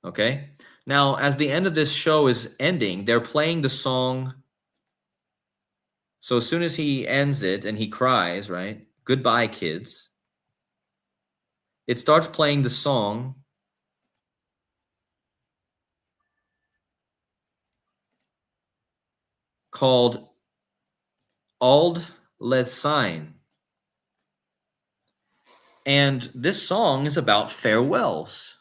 Okay? Now, as the end of this show is ending, they're playing the song. So as soon as he ends it and he cries, right? Goodbye, kids. It starts playing the song called Auld Lang Syne. And this song is about farewells.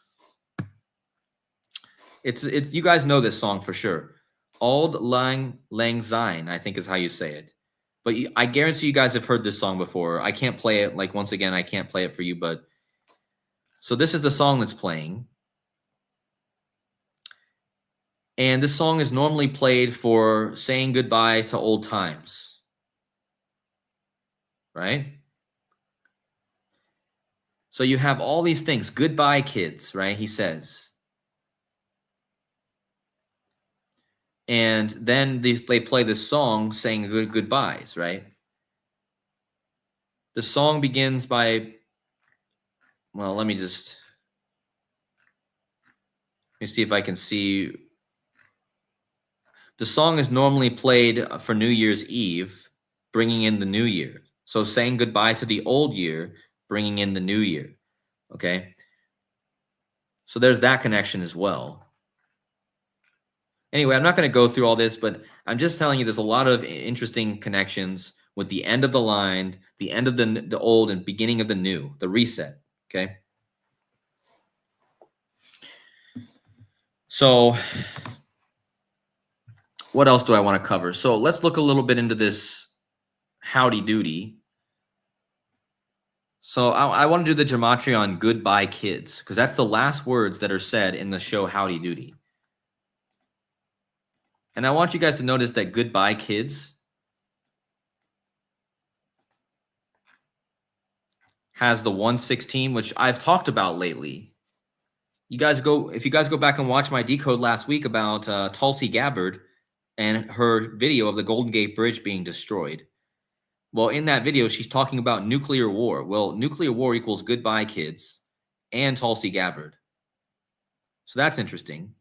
You guys know this song for sure. Auld Lang Syne, I think is how you say it. But I guarantee you guys have heard this song before. I can't play it. Like, once again, I can't play it for you. But so this is the song that's playing. And this song is normally played for saying goodbye to old times. Right? So you have all these things. Goodbye, kids, right? He says. And then they play this song saying goodbyes, right? The song begins by, well, let me see if I can see. The song is normally played for New Year's Eve, bringing in the new year. So saying goodbye to the old year, bringing in the new year, okay? So there's that connection as well. Anyway, I'm not going to go through all this, but I'm just telling you there's a lot of interesting connections with the end of the line, the end of the old and beginning of the new, the reset, okay? So what else do I want to cover? So let's look a little bit into this howdy doody. So I want to do the gematria on goodbye, kids, because that's the last words that are said in the show Howdy Doody. And I want you guys to notice that goodbye, kids has the 116, which I've talked about lately. If you guys go back and watch my decode last week about Tulsi Gabbard and her video of the Golden Gate Bridge being destroyed. Well, in that video, she's talking about nuclear war. Well, nuclear war equals goodbye, kids, and Tulsi Gabbard. So that's interesting.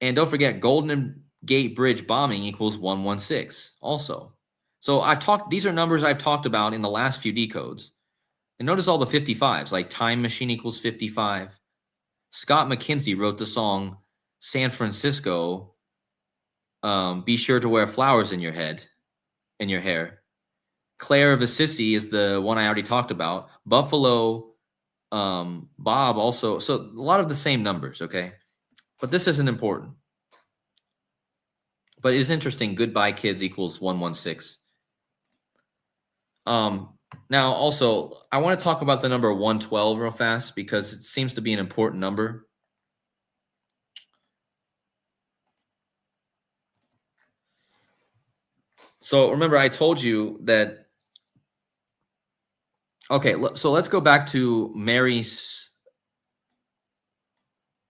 And don't forget, Golden Gate Bridge bombing equals 116 also. So these are numbers I've talked about in the last few decodes. And notice all the 55s, like Time Machine equals 55. Scott McKinsey wrote the song San Francisco, Be Sure to Wear Flowers in Your Head, in Your Hair. Claire of Assisi is the one I already talked about. Buffalo, Bob also. So a lot of the same numbers, okay? But this isn't important. But it's interesting. Goodbye, kids equals 116. Now, also, I want to talk about the number 112 real fast because it seems to be an important number. So remember, I told you that. Okay, so let's go back to Mary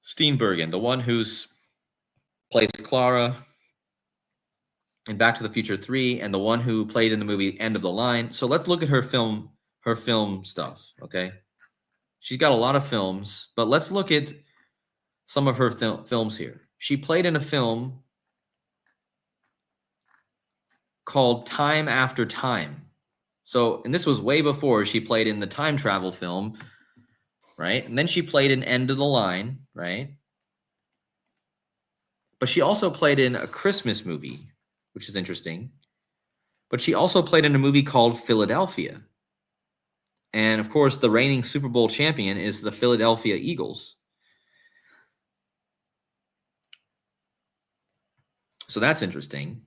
Steenburgen, the one who's plays Clara in Back to the Future 3, and the one who played in the movie End of the Line. So let's look at her film stuff, okay? She's got a lot of films, but let's look at some of her films here. She played in a film called Time After Time. So, and this was way before she played in the time travel film, right? And then she played in End of the Line, right? But she also played in a Christmas movie, which is interesting. But she also played in a movie called Philadelphia. And of course, the reigning Super Bowl champion is the Philadelphia Eagles. So that's interesting.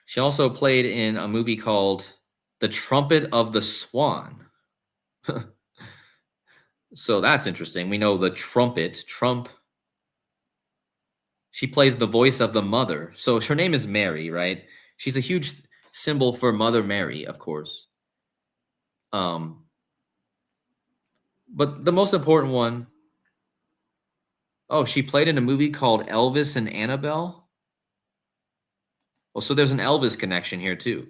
She also played in a movie called The Trumpet of the Swan. So that's interesting. We know the trumpet, Trump. She plays the voice of the mother. So her name is Mary, right? She's a huge symbol for Mother Mary, of course. But the most important one, oh, she played in a movie called Elvis and Annabelle. Well, so there's an Elvis connection here too.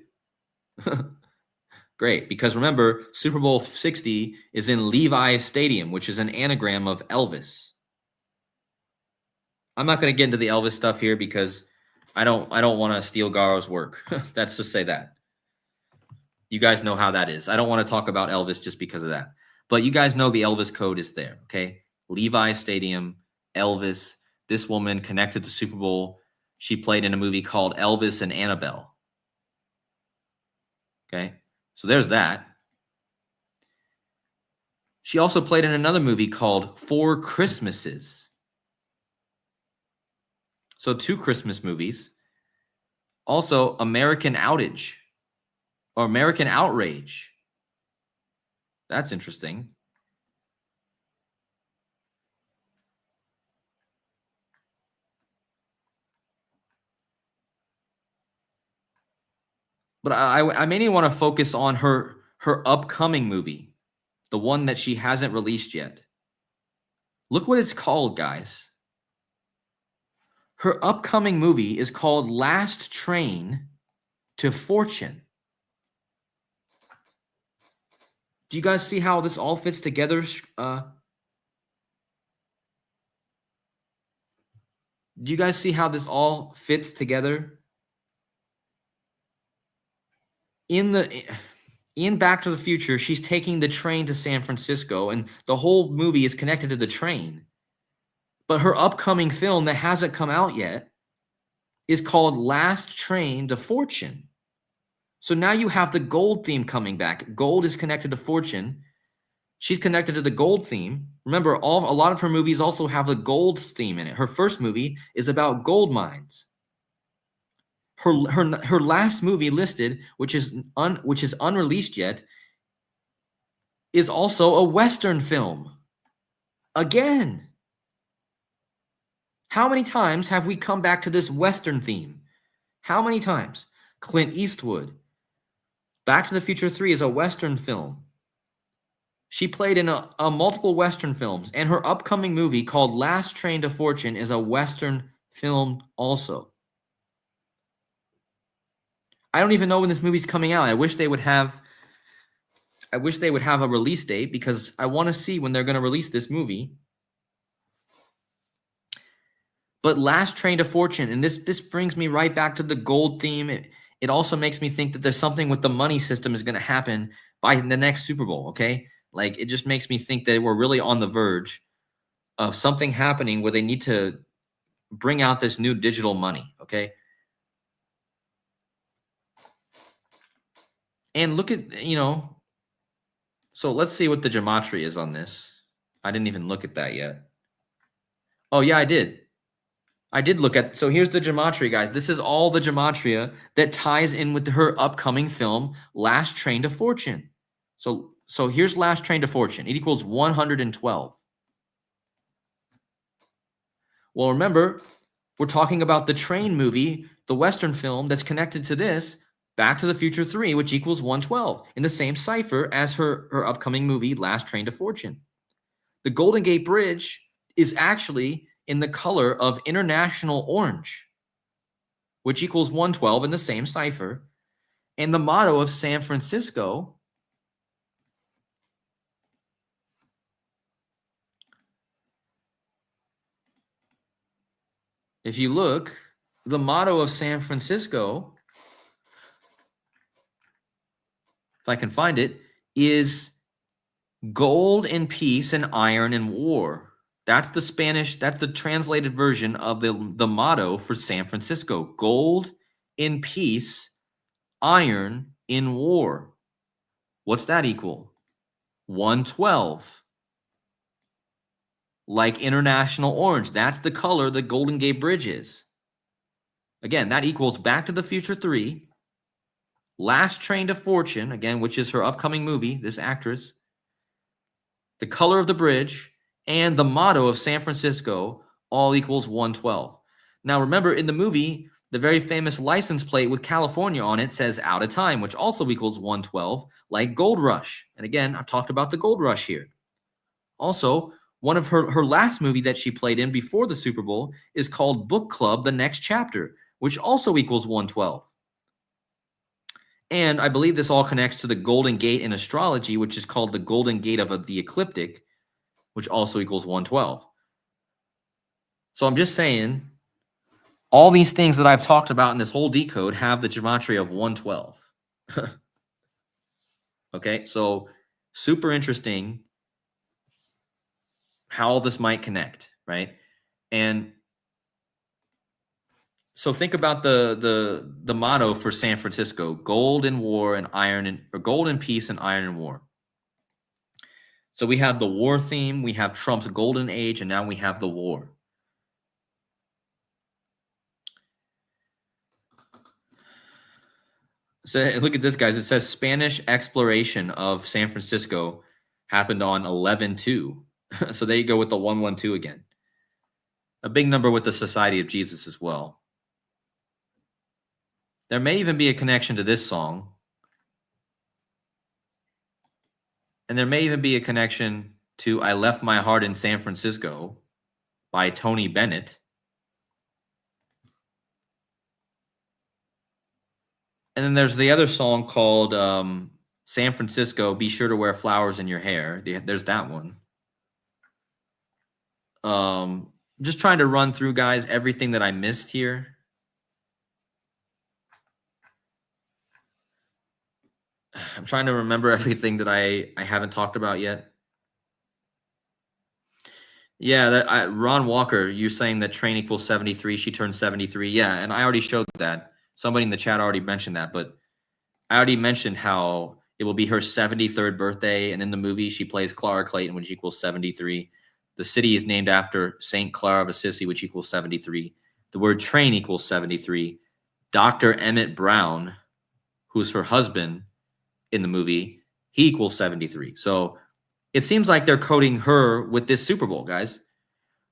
Great, because remember, Super Bowl 60 is in Levi's Stadium, which is an anagram of Elvis. I'm not going to get into the Elvis stuff here because I don't want to steal Garo's work. Let's just say that. You guys know how that is. I don't want to talk about Elvis just because of that. But you guys know the Elvis code is there, okay? Levi's Stadium, Elvis, this woman connected to Super Bowl. She played in a movie called Elvis and Annabelle. Okay? So there's that. She also played in another movie called Four Christmases. So 2 Christmas movies. Also, American Outage or American Outrage. That's interesting. But I mainly want to focus on her upcoming movie, the one that she hasn't released yet. Look what it's called, guys. Her upcoming movie is called Last Train to Fortune. Do you guys see how this all fits together? Do you guys see how this all fits together? In Back to the Future, she's taking the train to San Francisco, and the whole movie is connected to the train. But her upcoming film that hasn't come out yet is called Last Train to Fortune. So now you have the gold theme coming back. Gold is connected to fortune. She's connected to the gold theme. Remember, a lot of her movies also have the gold theme in it. Her first movie is about gold mines. Her last movie listed, which is unreleased yet, is also a Western film. Again. How many times have we come back to this Western theme? How many times? Clint Eastwood. Back to the Future 3 is a Western film. She played in a multiple Western films, and her upcoming movie called Last Train to Fortune is a Western film also. I don't even know when this movie's coming out. I wish they would have a release date because I want to see when they're going to release this movie. But Last Train to Fortune, and this brings me right back to the gold theme. It also makes me think that there's something with the money system is going to happen by the next Super Bowl, okay? Like, it just makes me think that we're really on the verge of something happening where they need to bring out this new digital money, okay? And look at, so let's see what the gematria is on this. I didn't even look at that yet. Oh, yeah, I did. Look at, so here's the gematria, guys. This is all the gematria that ties in with her upcoming film, Last Train to Fortune. So here's Last Train to Fortune. It equals 112. Well, remember, we're talking about the train movie, the Western film that's connected to this, Back to the Future 3, which equals 112, in the same cipher as her upcoming movie, Last Train to Fortune. The Golden Gate Bridge is actually in the color of international orange, which equals 112 in the same cipher. And the motto of San Francisco if you look, the motto of San Francisco, if I can find it, is gold in peace and iron in war. That's the Spanish, that's the translated version of the motto for San Francisco. Gold in peace, iron in war. What's that equal? 112. Like international orange. That's the color the Golden Gate Bridge is. Again, that equals Back to the Future 3, Last Train to Fortune, again, which is her upcoming movie, this actress, the color of the bridge, and the motto of San Francisco, all equals 112. Now, remember, in the movie, the very famous license plate with California on it says out of time, which also equals 112, like Gold Rush. And again, I've talked about the Gold Rush here. Also, one of her last movie that she played in before the Super Bowl is called Book Club, The Next Chapter, which also equals 112. And I believe this all connects to the Golden Gate in astrology, which is called the Golden Gate of the ecliptic, which also equals 112. So I'm just saying, all these things that I've talked about in this whole decode have the gematria of 112. Okay, so super interesting how all this might connect, right? And so think about the motto for San Francisco: gold in war and iron in, or gold in peace and iron in war. So we have the war theme, we have Trump's golden age, and now we have the war. So look at this, guys. It says Spanish exploration of San Francisco happened on 11/2. So there you go with the 112 again. A big number with the Society of Jesus as well. There may even be a connection to this song. And there may even be a connection to I Left My Heart in San Francisco by Tony Bennett. And then there's the other song called San Francisco, Be Sure to Wear Flowers in Your Hair. There's that one. Just trying to run through, guys, everything that I missed here. I'm trying to remember everything that I haven't talked about yet. Yeah, Ron Walker, you saying that train equals 73, she turned 73. Yeah, and I already showed that. Somebody in the chat already mentioned that, but I already mentioned how it will be her 73rd birthday, and in the movie, she plays Clara Clayton, which equals 73. The city is named after St. Clara of Assisi, which equals 73. The word train equals 73. Dr. Emmett Brown, who's her husband in the movie, he equals 73. So it seems like they're coding her with this Super Bowl, guys.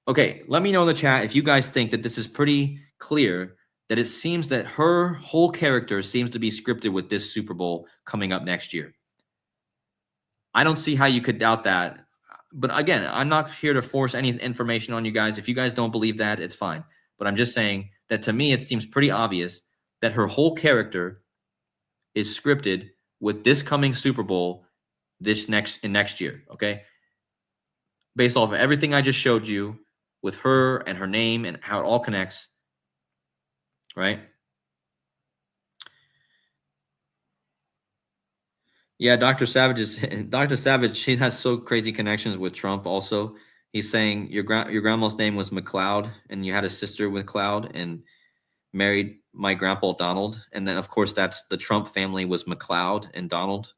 Okay, let me know in the chat if you guys think that this is pretty clear, that it seems that her whole character seems to be scripted with this Super Bowl coming up next year. I don't see how you could doubt that. But again, I'm not here to force any information on you guys. If you guys don't believe that, it's fine. But I'm just saying that to me, it seems pretty obvious that her whole character is scripted with this coming Super Bowl next year, okay? Based off of everything I just showed you with her and her name and how it all connects, right? Yeah, Dr. Savage, he has so crazy connections with Trump also. He's saying your grandma's name was McLeod and you had a sister with Cloud and married my grandpa Donald. And then of course that's the Trump family was McLeod and Donald.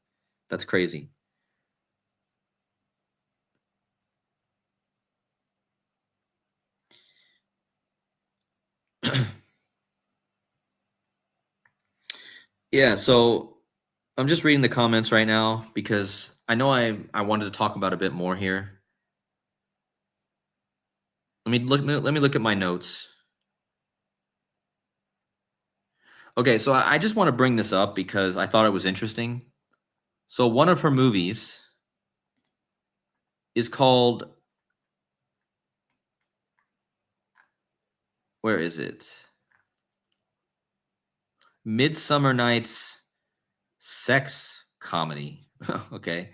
That's crazy. Yeah, so I'm just reading the comments right now because I know I wanted to talk about a bit more here. Let me look at my notes. Okay, so I just want to bring this up because I thought it was interesting. So one of her movies is called, where is it? Midsummer Night's Sex Comedy. Okay.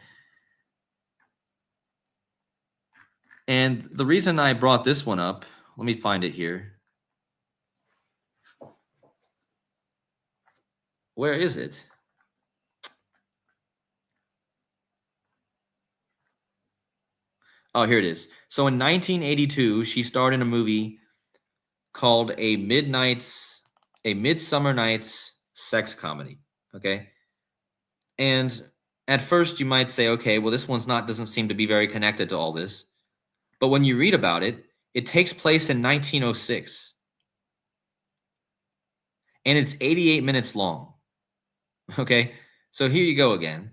And the reason I brought this one up, let me find it here. Where is it? Oh, here it is. So in 1982, she starred in a movie called A Midsummer Night's Sex Comedy. Okay. And At first, you might say, okay, well, this one's doesn't seem to be very connected to all this. But when you read about it, it takes place in 1906. And it's 88 minutes long. Okay, so here you go again.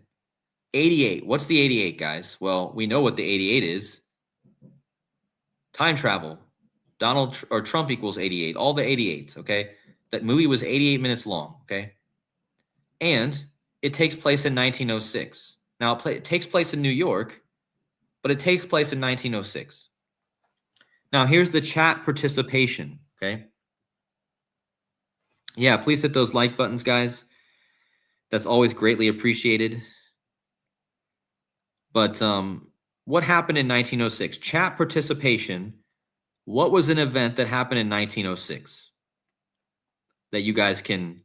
88. What's the 88, guys? Well, we know what the 88 is. Time travel. Trump equals 88. All the 88s, okay? That movie was 88 minutes long, okay? And it takes place in 1906. Now, it takes place in New York, but it takes place in 1906. Now, here's the chat participation, okay? Yeah, please hit those like buttons, guys. That's always greatly appreciated. But what happened in 1906? Chat participation. What was an event that happened in 1906 that you guys can...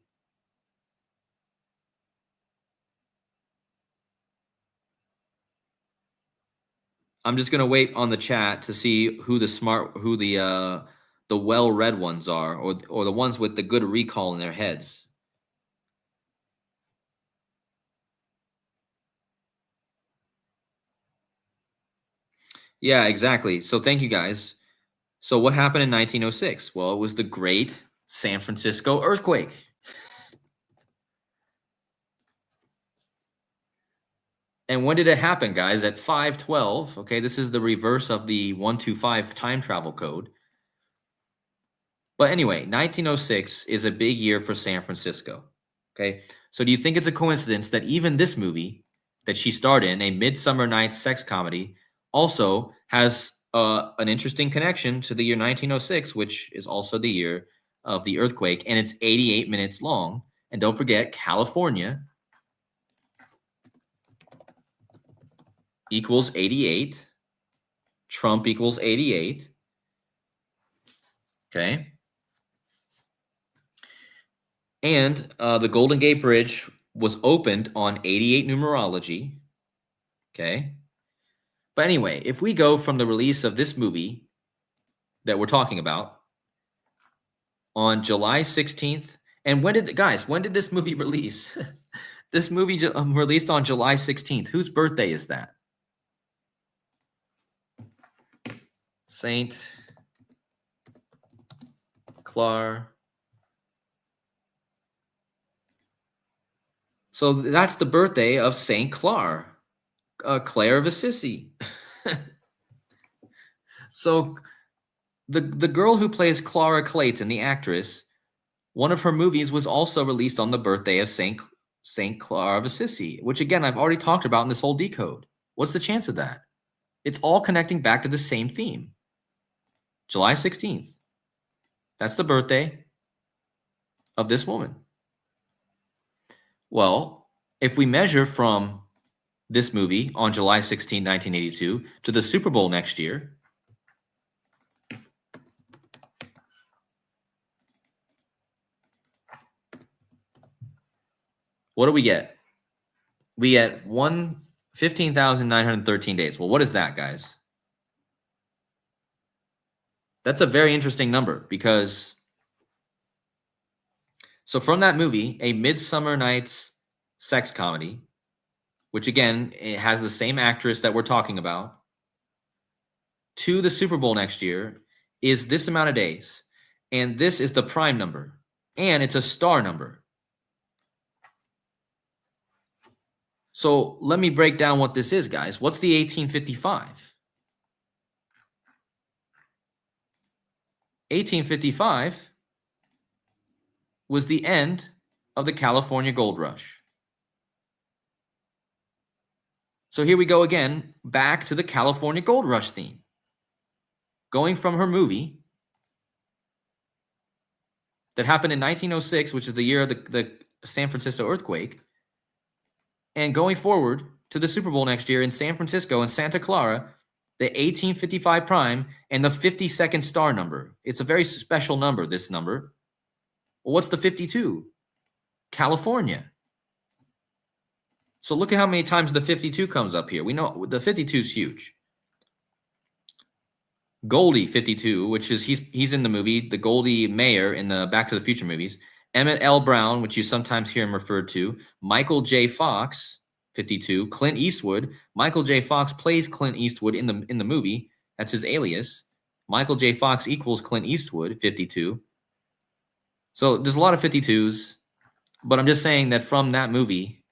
I'm just going to wait on the chat to see who the well-read ones are, or the ones with the good recall in their heads. Yeah, exactly. So thank you, guys. So what happened in 1906? Well, it was the Great San Francisco Earthquake. And when did it happen, guys? At 5:12. Okay, this is the reverse of the 125 time travel code. But anyway, 1906 is a big year for San Francisco. Okay, so do you think it's a coincidence that even this movie that she starred in, a Midsummer Night's sex comedy, also has an interesting connection to the year 1906, which is also the year of the earthquake, and it's 88 minutes long. And don't forget, California equals 88. Trump equals 88. Okay. And the Golden Gate Bridge was opened on 88 numerology. Okay. But anyway, if we go from the release of this movie that we're talking about on July 16th, and when did this movie release? This movie released on July 16th. Whose birthday is that? Saint Clara. So that's the birthday of Saint Clara, Claire of Assisi. So the girl who plays Clara Clayton, the actress, one of her movies was also released on the birthday of Saint Clara of Assisi, which again I've already talked about in this whole decode. What's the chance of that? It's all connecting back to the same theme. July 16th. That's the birthday of this woman. Well, if we measure from this movie on July 16, 1982 to the Super Bowl next year, what do we get? We get 15,913 days. Well, what is that, guys? That's a very interesting number because, so from that movie, A Midsummer Night's Sex Comedy, which again, it has the same actress that we're talking about, to the Super Bowl next year is this amount of days. And this is the prime number. And it's a star number. So let me break down what this is, guys. What's the 1855? 1855 was the end of the California Gold Rush. So here we go again, back to the California Gold Rush theme. Going from her movie that happened in 1906, which is the year of the San Francisco earthquake, and going forward to the Super Bowl next year in San Francisco and Santa Clara, the 1855 prime and the 52nd star number. It's a very special number, this number. Well, what's the 52? California. So look at how many times the 52 comes up here. We know the 52 is huge. Goldie 52, which is he's in the movie, the Goldie Mayer in the Back to the Future movies. Emmett L. Brown, which you sometimes hear him referred to. Michael J. Fox. 52. Clint Eastwood. Michael J. Fox plays Clint Eastwood in the movie. That's his alias. Michael J. Fox equals Clint Eastwood, 52. So there's a lot of 52s, but I'm just saying that from that movie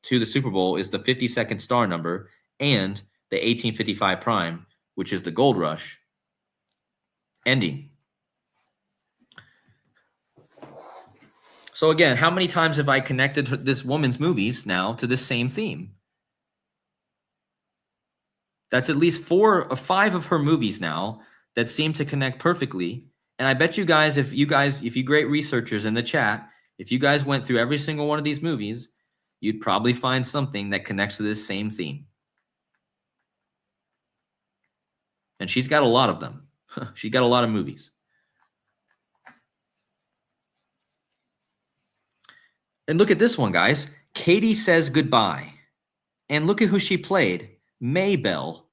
to the Super Bowl is the 52nd star number and the 1855 prime, which is the gold rush ending. So again, how many times have I connected this woman's movies now to this same theme? That's at least 4 or 5 of her movies now that seem to connect perfectly. And I bet you guys, if you great researchers in the chat, if you guys went through every single one of these movies, you'd probably find something that connects to this same theme. And she's got a lot of them. She got a lot of movies. And look at this one, guys. Katie Says Goodbye. And look at who she played. Maybelle.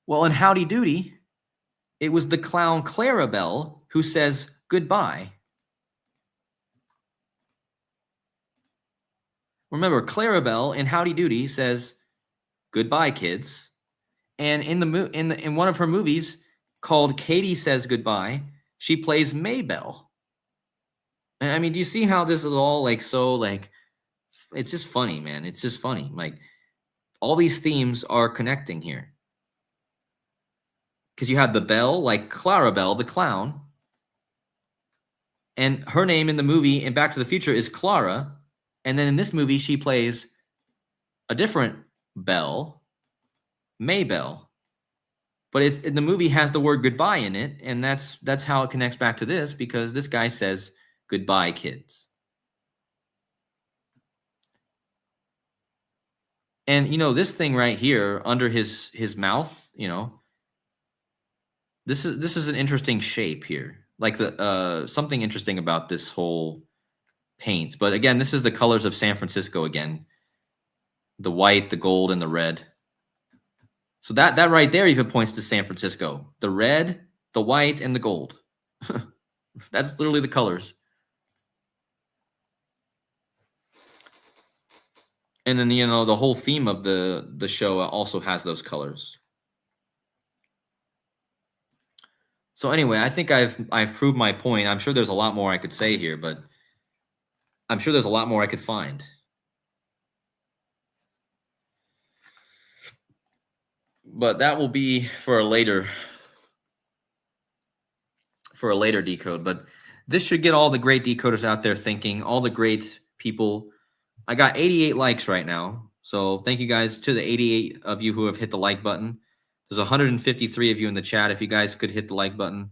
Well, in Howdy Doody, it was the clown Clarabel who says goodbye. Remember, Clarabel in Howdy Doody says goodbye, kids. And in one of her movies called Katie Says Goodbye, she plays Maybelle. I mean, do you see how this is all like so like it's just funny, man. It's just funny. Like all these themes are connecting here. Because you have the bell, like Clarabel, the clown. And her name in the movie in Back to the Future is Clara. And then in this movie, she plays a different Belle, Maybelle. But it's in the movie has the word goodbye in it, and that's how it connects back to this, because this guy says goodbye, kids. And you know, this thing right here under his mouth, you know, this is an interesting shape here. Like the something interesting about this whole paint. But again, this is the colors of San Francisco again. The white, the gold, and the red. So that right there even points to San Francisco. The red, the white, and the gold. That's literally the colors. And then, you know, the whole theme of the show also has those colors. So anyway, I think I've proved my point. I'm sure there's a lot more I could say here, but I'm sure there's a lot more I could find. But that will be for a later decode. But this should get all the great decoders out there thinking, all the great people. I got 88 likes right now. So thank you guys to the 88 of you who have hit the like button. There's 153 of you in the chat. If you guys could hit the like button,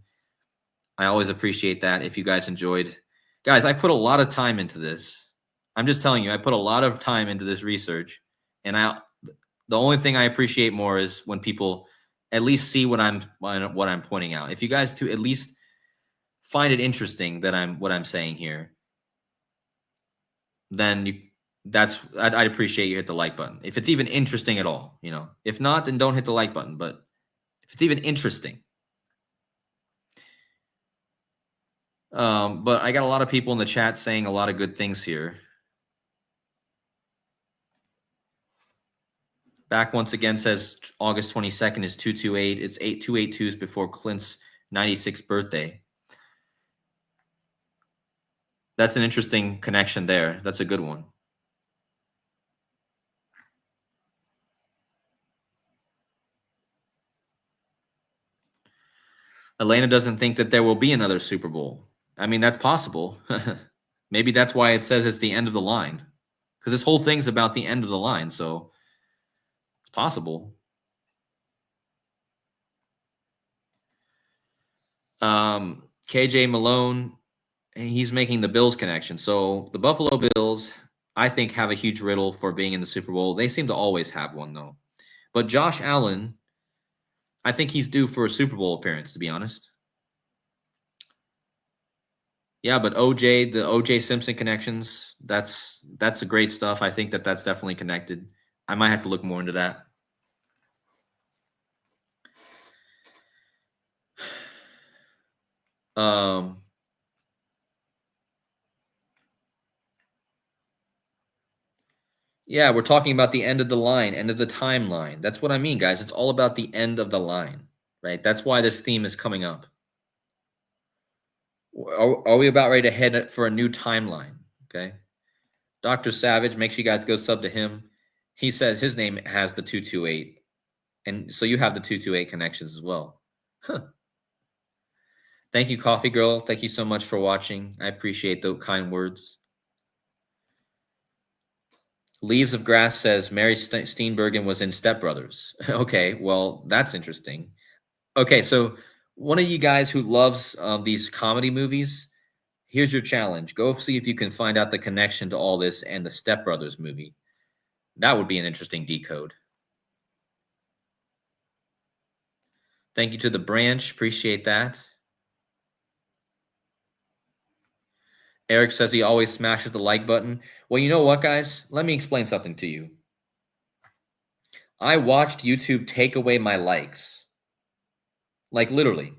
I always appreciate that. If you guys enjoyed. Guys, I put a lot of time into this. I'm just telling you, I put a lot of time into this research. And the only thing I appreciate more is when people at least see what I'm pointing out. If you guys to at least find it interesting that what I'm saying here, then I'd appreciate you hit the like button. If it's even interesting at all, you know. If not, then don't hit the like button. But if it's even interesting. But I got a lot of people in the chat saying a lot of good things here. Back once again says August 22nd is 228. It's 282s before Clint's 96th birthday. That's an interesting connection there. That's a good one. Elena doesn't think that there will be another Super Bowl. I mean, that's possible. Maybe that's why it says it's the end of the line. Because this whole thing's about the end of the line, so it's possible. KJ Malone, he's making the Bills connection. So the Buffalo Bills, I think, have a huge riddle for being in the Super Bowl. They seem to always have one, though. But Josh Allen, I think he's due for a Super Bowl appearance, to be honest. Yeah, but the OJ Simpson connections, that's the great stuff. I think that's definitely connected. I might have to look more into that. Yeah, we're talking about the end of the line, end of the timeline. That's what I mean, guys. It's all about the end of the line, right? That's why this theme is coming up. Are we about ready to head for a new timeline? Okay. Dr. Savage, make sure you guys go sub to him. He says his name has the 228. And so you have the 228 connections as well. Huh. Thank you, Coffee Girl. Thank you so much for watching. I appreciate those kind words. Leaves of Grass says Mary Steenburgen was in Step Brothers. Okay, well, that's interesting. Okay, so one of you guys who loves these comedy movies, here's your challenge. Go see if you can find out the connection to all this and the Step Brothers movie. That would be an interesting decode. Thank you to the branch. Appreciate that. Eric says he always smashes the like button. Well, you know what, guys? Let me explain something to you. I watched YouTube take away my likes. Like literally.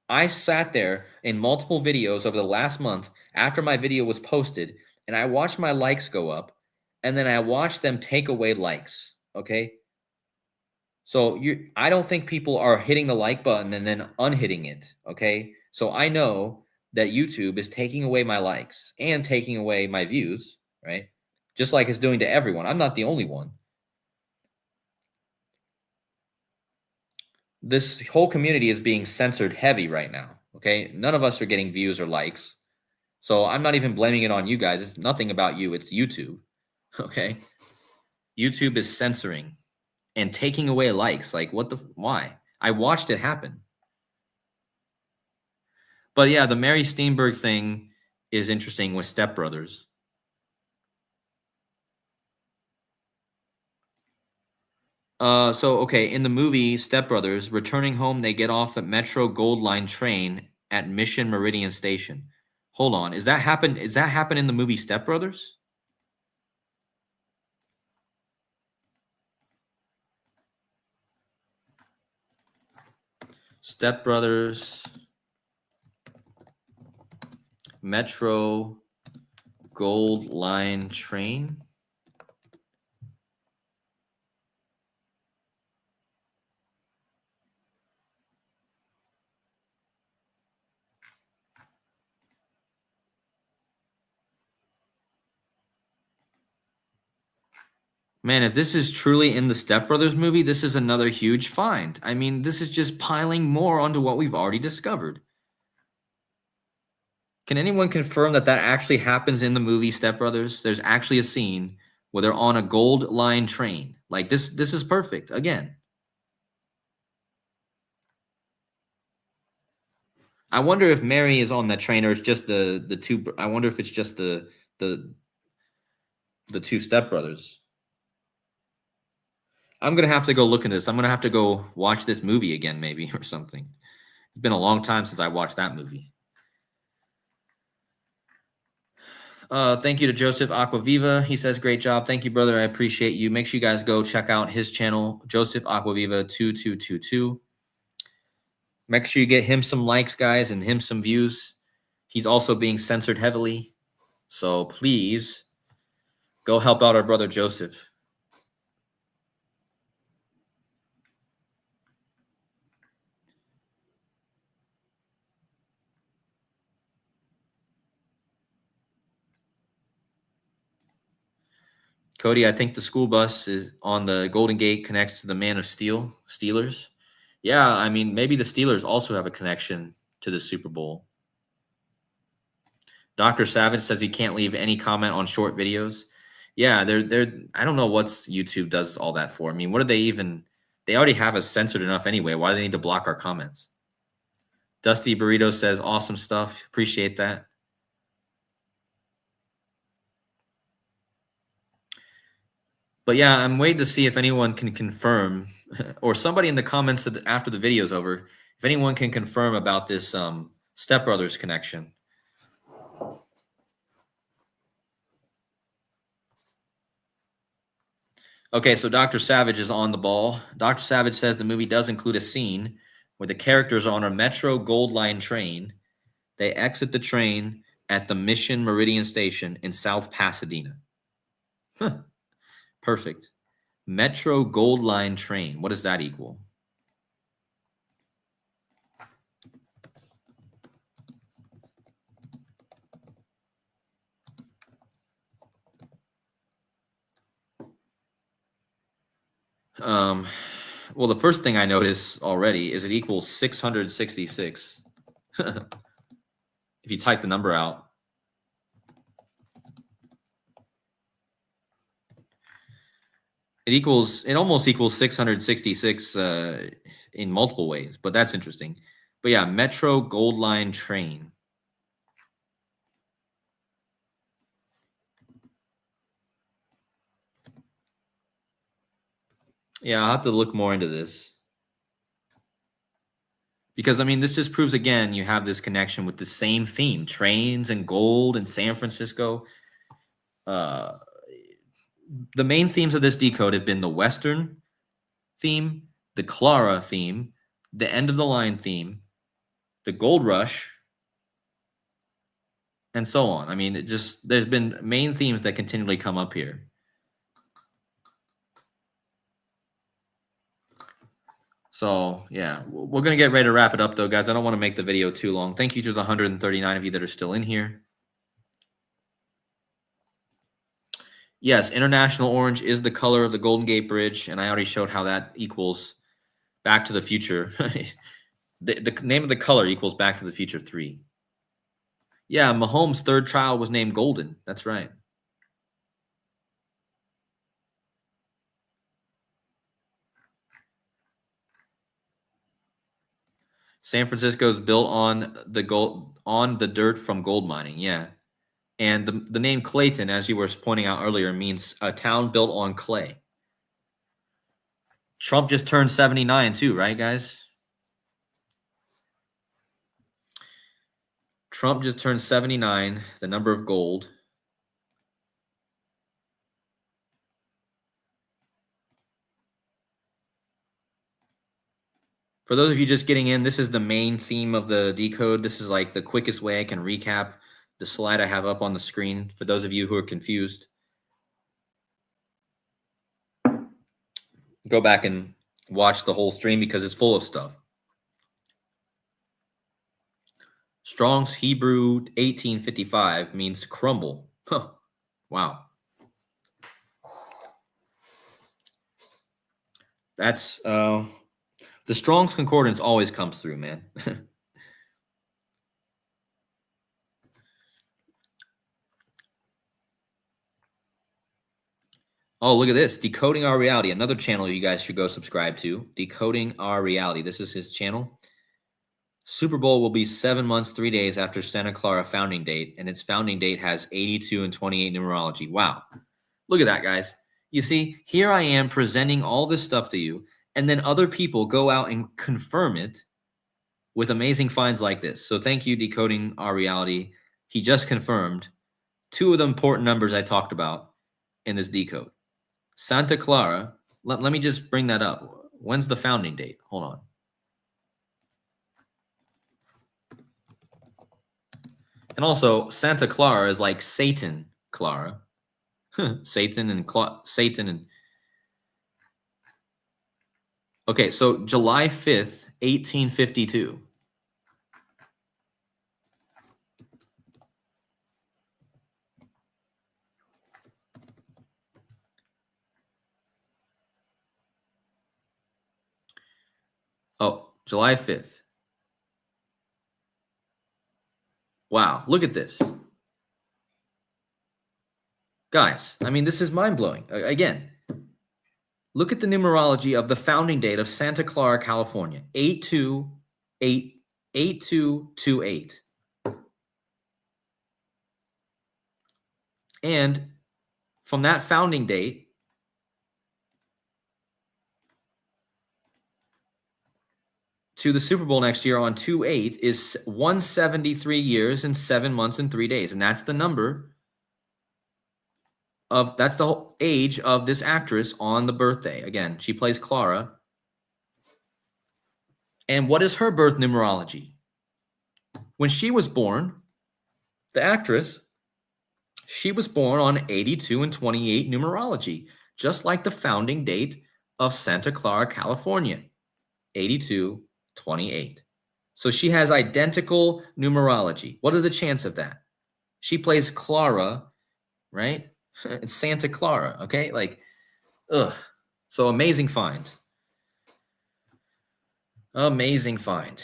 I sat there in multiple videos over the last month after my video was posted, and I watched my likes go up, and then I watched them take away likes. Okay. So I don't think people are hitting the like button and then unhitting it. Okay. So I know that YouTube is taking away my likes and taking away my views, right? Just like it's doing to everyone. I'm not the only one. This whole community is being censored heavy right now. Okay. None of us are getting views or likes. So I'm not even blaming it on you guys. It's nothing about you. It's YouTube. Okay. YouTube is censoring and taking away likes. Like, why? I watched it happen. But yeah, the Mary Steenburgen thing is interesting with Step Brothers. Okay, in the movie Step Brothers, returning home, they get off at Metro Gold Line train at Mission Meridian Station. Hold on, is that happen in the movie Step Brothers? Step Brothers, Metro Gold Line train. Man, if this is truly in the Step Brothers movie, this is another huge find. I mean, this is just piling more onto what we've already discovered. Can anyone confirm that actually happens in the movie Step Brothers? There's actually a scene where they're on a gold line train. Like this is perfect. Again. I wonder if Mary is on that train or it's just the two. I wonder if it's just the two Step Brothers. I'm gonna have to go look into this. I'm gonna have to go watch this movie again, maybe, or something. It's been a long time since I watched that movie. Thank you to Joseph Aquaviva. He says, great job. Thank you, brother. I appreciate you. Make sure you guys go check out his channel, Joseph Aquaviva 2222. Make sure you get him some likes, guys, and him some views. He's also being censored heavily. So please go help out our brother Joseph. Cody, I think the school bus is on the Golden Gate connects to the Man of Steel, Steelers. Yeah, I mean, maybe the Steelers also have a connection to the Super Bowl. Dr. Savage says he can't leave any comment on short videos. Yeah, they're I don't know what's YouTube does all that for. I mean, what do they already have us censored enough anyway. Why do they need to block our comments? Dusty Burrito says awesome stuff. Appreciate that. But yeah, I'm waiting to see if anyone can confirm, or somebody in the comments after the video's over, if anyone can confirm about this Step Brothers connection. Okay, so Dr. Savage is on the ball. Dr. Savage says the movie does include a scene where the characters are on a Metro Gold Line train. They exit the train at the Mission Meridian Station in South Pasadena. Huh. Perfect. Metro Gold Line train. What does that equal? Well, the first thing I notice already is it equals 666. If you type the number out. It almost equals 666 in multiple ways, but that's interesting. But yeah, Metro Gold Line train. Yeah, I'll have to look more into this. Because, I mean, this just proves, again, you have this connection with the same theme. Trains and gold and San Francisco. The main themes of this decode have been the Western theme, the Clara theme, the end of the line theme, the gold rush, and so on. I mean, there's been main themes that continually come up here. So, yeah, we're going to get ready to wrap it up, though, guys. I don't want to make the video too long. Thank you to the 139 of you that are still in here. Yes, international orange is the color of the Golden Gate Bridge, and I already showed how that equals Back to the Future. the name of the color equals Back to the Future 3. Yeah, Mahomes' third child was named Golden. That's right. San Francisco is built on the dirt from gold mining. Yeah. And the name Clayton, as you were pointing out earlier, means a town built on clay. Trump just turned 79 too, right, guys? Trump just turned 79, the number of gold. For those of you just getting in, this is the main theme of the decode. This is like the quickest way I can recap the slide I have up on the screen for those of you who are confused. Go back and watch the whole stream because it's full of stuff. Strong's Hebrew 1855 means crumble. Huh. Wow. That's the Strong's Concordance always comes through, man. Oh, look at this. Decoding Our Reality, another channel you guys should go subscribe to. Decoding Our Reality. This is his channel. Super Bowl will be 7 months, 3 days after Santa Clara founding date, and its founding date has 82 and 28 numerology. Wow. Look at that, guys. You see, here I am presenting all this stuff to you, and then other people go out and confirm it with amazing finds like this. So thank you, Decoding Our Reality. He just confirmed 2 of the important numbers I talked about in this decode. Santa Clara, let me just bring that up. When's the founding date? Hold on. And also, Santa Clara is like Satan Clara. Satan and Okay, so July 5th, 1852. Oh, July 5th. Wow, look at this. Guys, I mean, this is mind-blowing. Again, look at the numerology of the founding date of Santa Clara, California, 8228. And from that founding date to the Super Bowl next year on 2/8 is 173 years and 7 months and 3 days. And that's the number of, that's the whole age of this actress on the birthday. Again, she plays Clara. And what is her birth numerology? When she was born, the actress, she was born on 82 and 28 numerology, just like the founding date of Santa Clara, California, 8228. So she has identical numerology. What are the chances of that? She plays Clara, right? It's Santa Clara, okay? Like, ugh. So amazing find. Amazing find.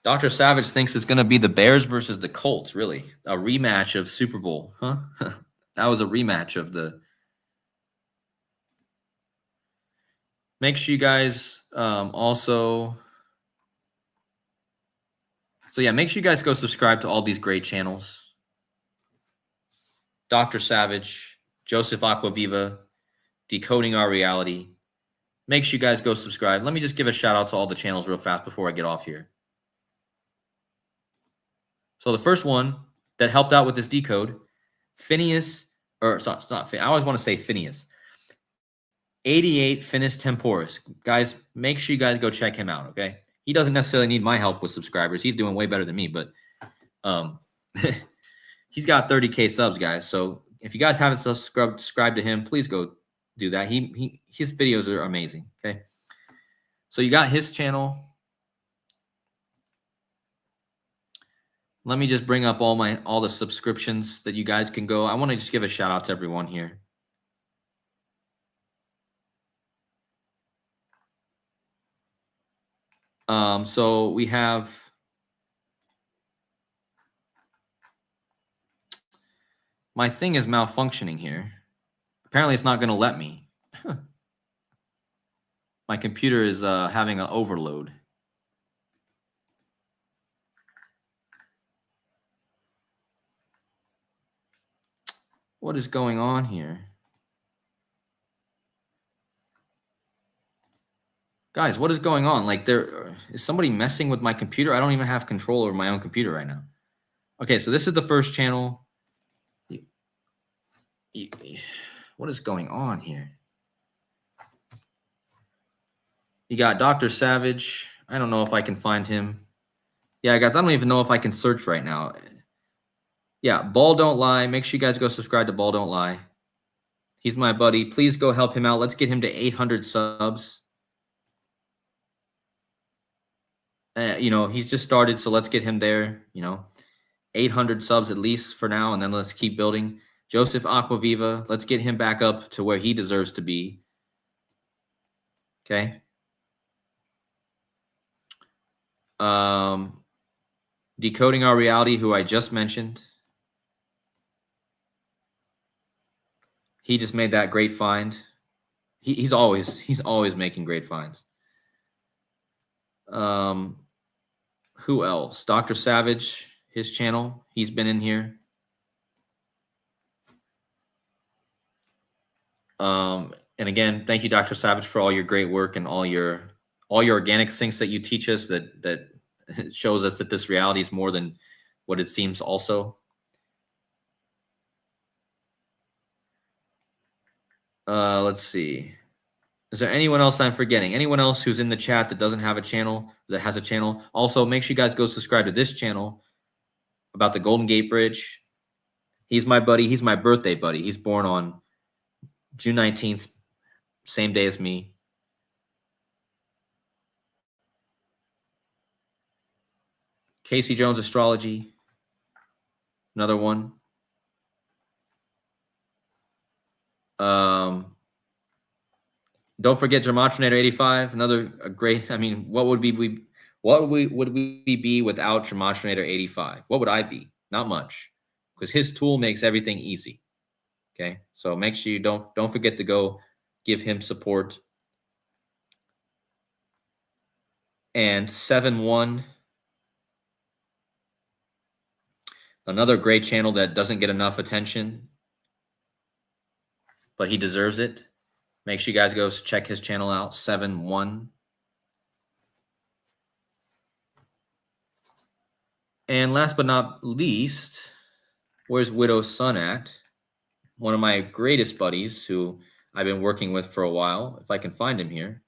Dr. Savage thinks it's going to be the Bears versus the Colts, really. A rematch of Super Bowl, huh? That was a rematch of the... Make sure you guys also... So yeah, make sure you guys go subscribe to all these great channels. Dr. Savage, Joseph Aquaviva, Decoding Our Reality. Make sure you guys go subscribe. Let me just give a shout out to all the channels real fast before I get off here. So the first one that helped out with this decode, Phineas, or it's not I always want to say Phineas. 88 Finis Temporis. Guys, make sure you guys go check him out, okay? He doesn't necessarily need my help with subscribers. He's doing way better than me, but he's got 30K subs, guys. So if you guys haven't subscribed to him, please go do that. His videos are amazing, okay? So you got his channel. Let me just bring up all the subscriptions that you guys can go. I want to just give a shout out to everyone here. So we have my thing is malfunctioning here. Apparently it's not going to let me. My computer is having an overload. What is going on here? Guys, what is going on? Like, is somebody messing with my computer? I don't even have control over my own computer right now. Okay, so this is the first channel. What is going on here? You got Dr. Savage. I don't know if I can find him. Yeah, guys, I don't even know if I can search right now. Yeah, Ball Don't Lie. Make sure you guys go subscribe to Ball Don't Lie. He's my buddy. Please go help him out. Let's get him to 800 subs. He's just started, so let's get him there. 800 subs at least for now, and then let's keep building. Joseph Aquaviva, let's get him back up to where he deserves to be. Okay. Decoding Our Reality, who I just mentioned. He just made that great find. He's always making great finds. Who else? Dr. Savage, his channel. He's been in here. And again, thank you, Dr. Savage, for all your great work and all your organic syncs that you teach us. That shows us that this reality is more than what it seems. Also, let's see. Is there anyone else I'm forgetting? Anyone else who's in the chat that doesn't have a channel, that has a channel? Also, make sure you guys go subscribe to this channel about the Golden Gate Bridge. He's my buddy. He's my birthday buddy. He's born on June 19th, same day as me. Casey Jones Astrology, another one. Don't forget Gematria 85, another great. I mean, what would we be without Gematria 85? What would I be? Not much, because his tool makes everything easy. Okay, so make sure you don't forget to go give him support. And 7-1, another great channel that doesn't get enough attention, but he deserves it. Make sure you guys go check his channel out, 7-1. And last but not least, where's Widow's Son at? One of my greatest buddies who I've been working with for a while, if I can find him here.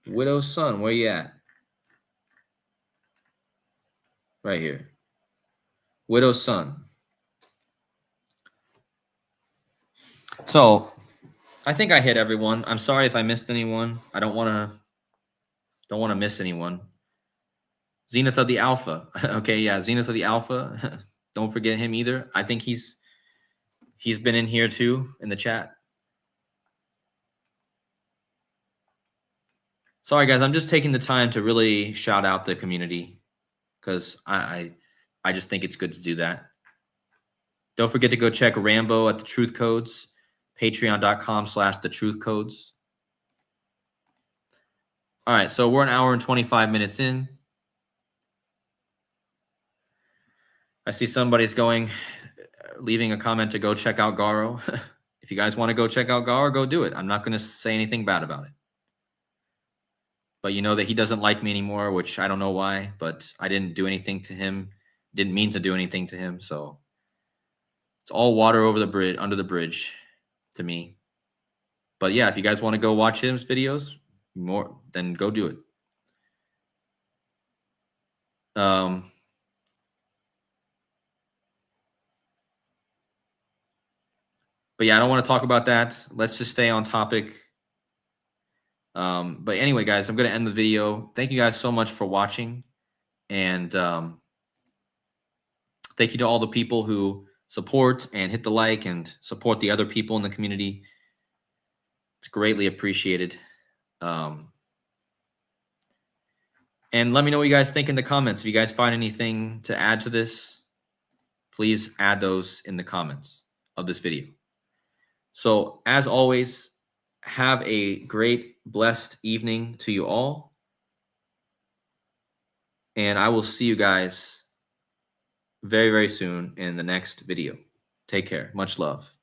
Widow's son, where you at? Right here. Widow's son. So I think I hit everyone. I'm sorry if I missed anyone. I don't want to miss anyone. Zenith of the Alpha. Okay, yeah, Zenith of the Alpha. Don't forget him either. I think he's been in here too in the chat. Sorry guys, I'm just taking the time to really shout out the community because I just think it's good to do that. Don't forget to go check Rambo at the Truth Codes, patreon.com/thetruthcodes. All right, so we're an hour and 25 minutes in. I see somebody's leaving a comment to go check out Garo. If you guys want to go check out Garo, go do it. I'm not going to say anything bad about it. But you know that he doesn't like me anymore, which I don't know why, but I didn't do anything to him. Didn't mean to do anything to him, so it's all water over the bridge, under the bridge to me. But yeah, if you guys want to go watch his videos more, then go do it. But yeah, I don't want to talk about that. Let's just stay on topic. But anyway, guys, I'm going to end the video. Thank you guys so much for watching. And thank you to all the people who support and hit the like and support the other people in the community. It's greatly appreciated. And let me know what you guys think in the comments. If you guys find anything to add to this, please add those in the comments of this video. So as always, have a great, blessed evening to you all. And I will see you guys very, very soon in the next video. Take care. Much love.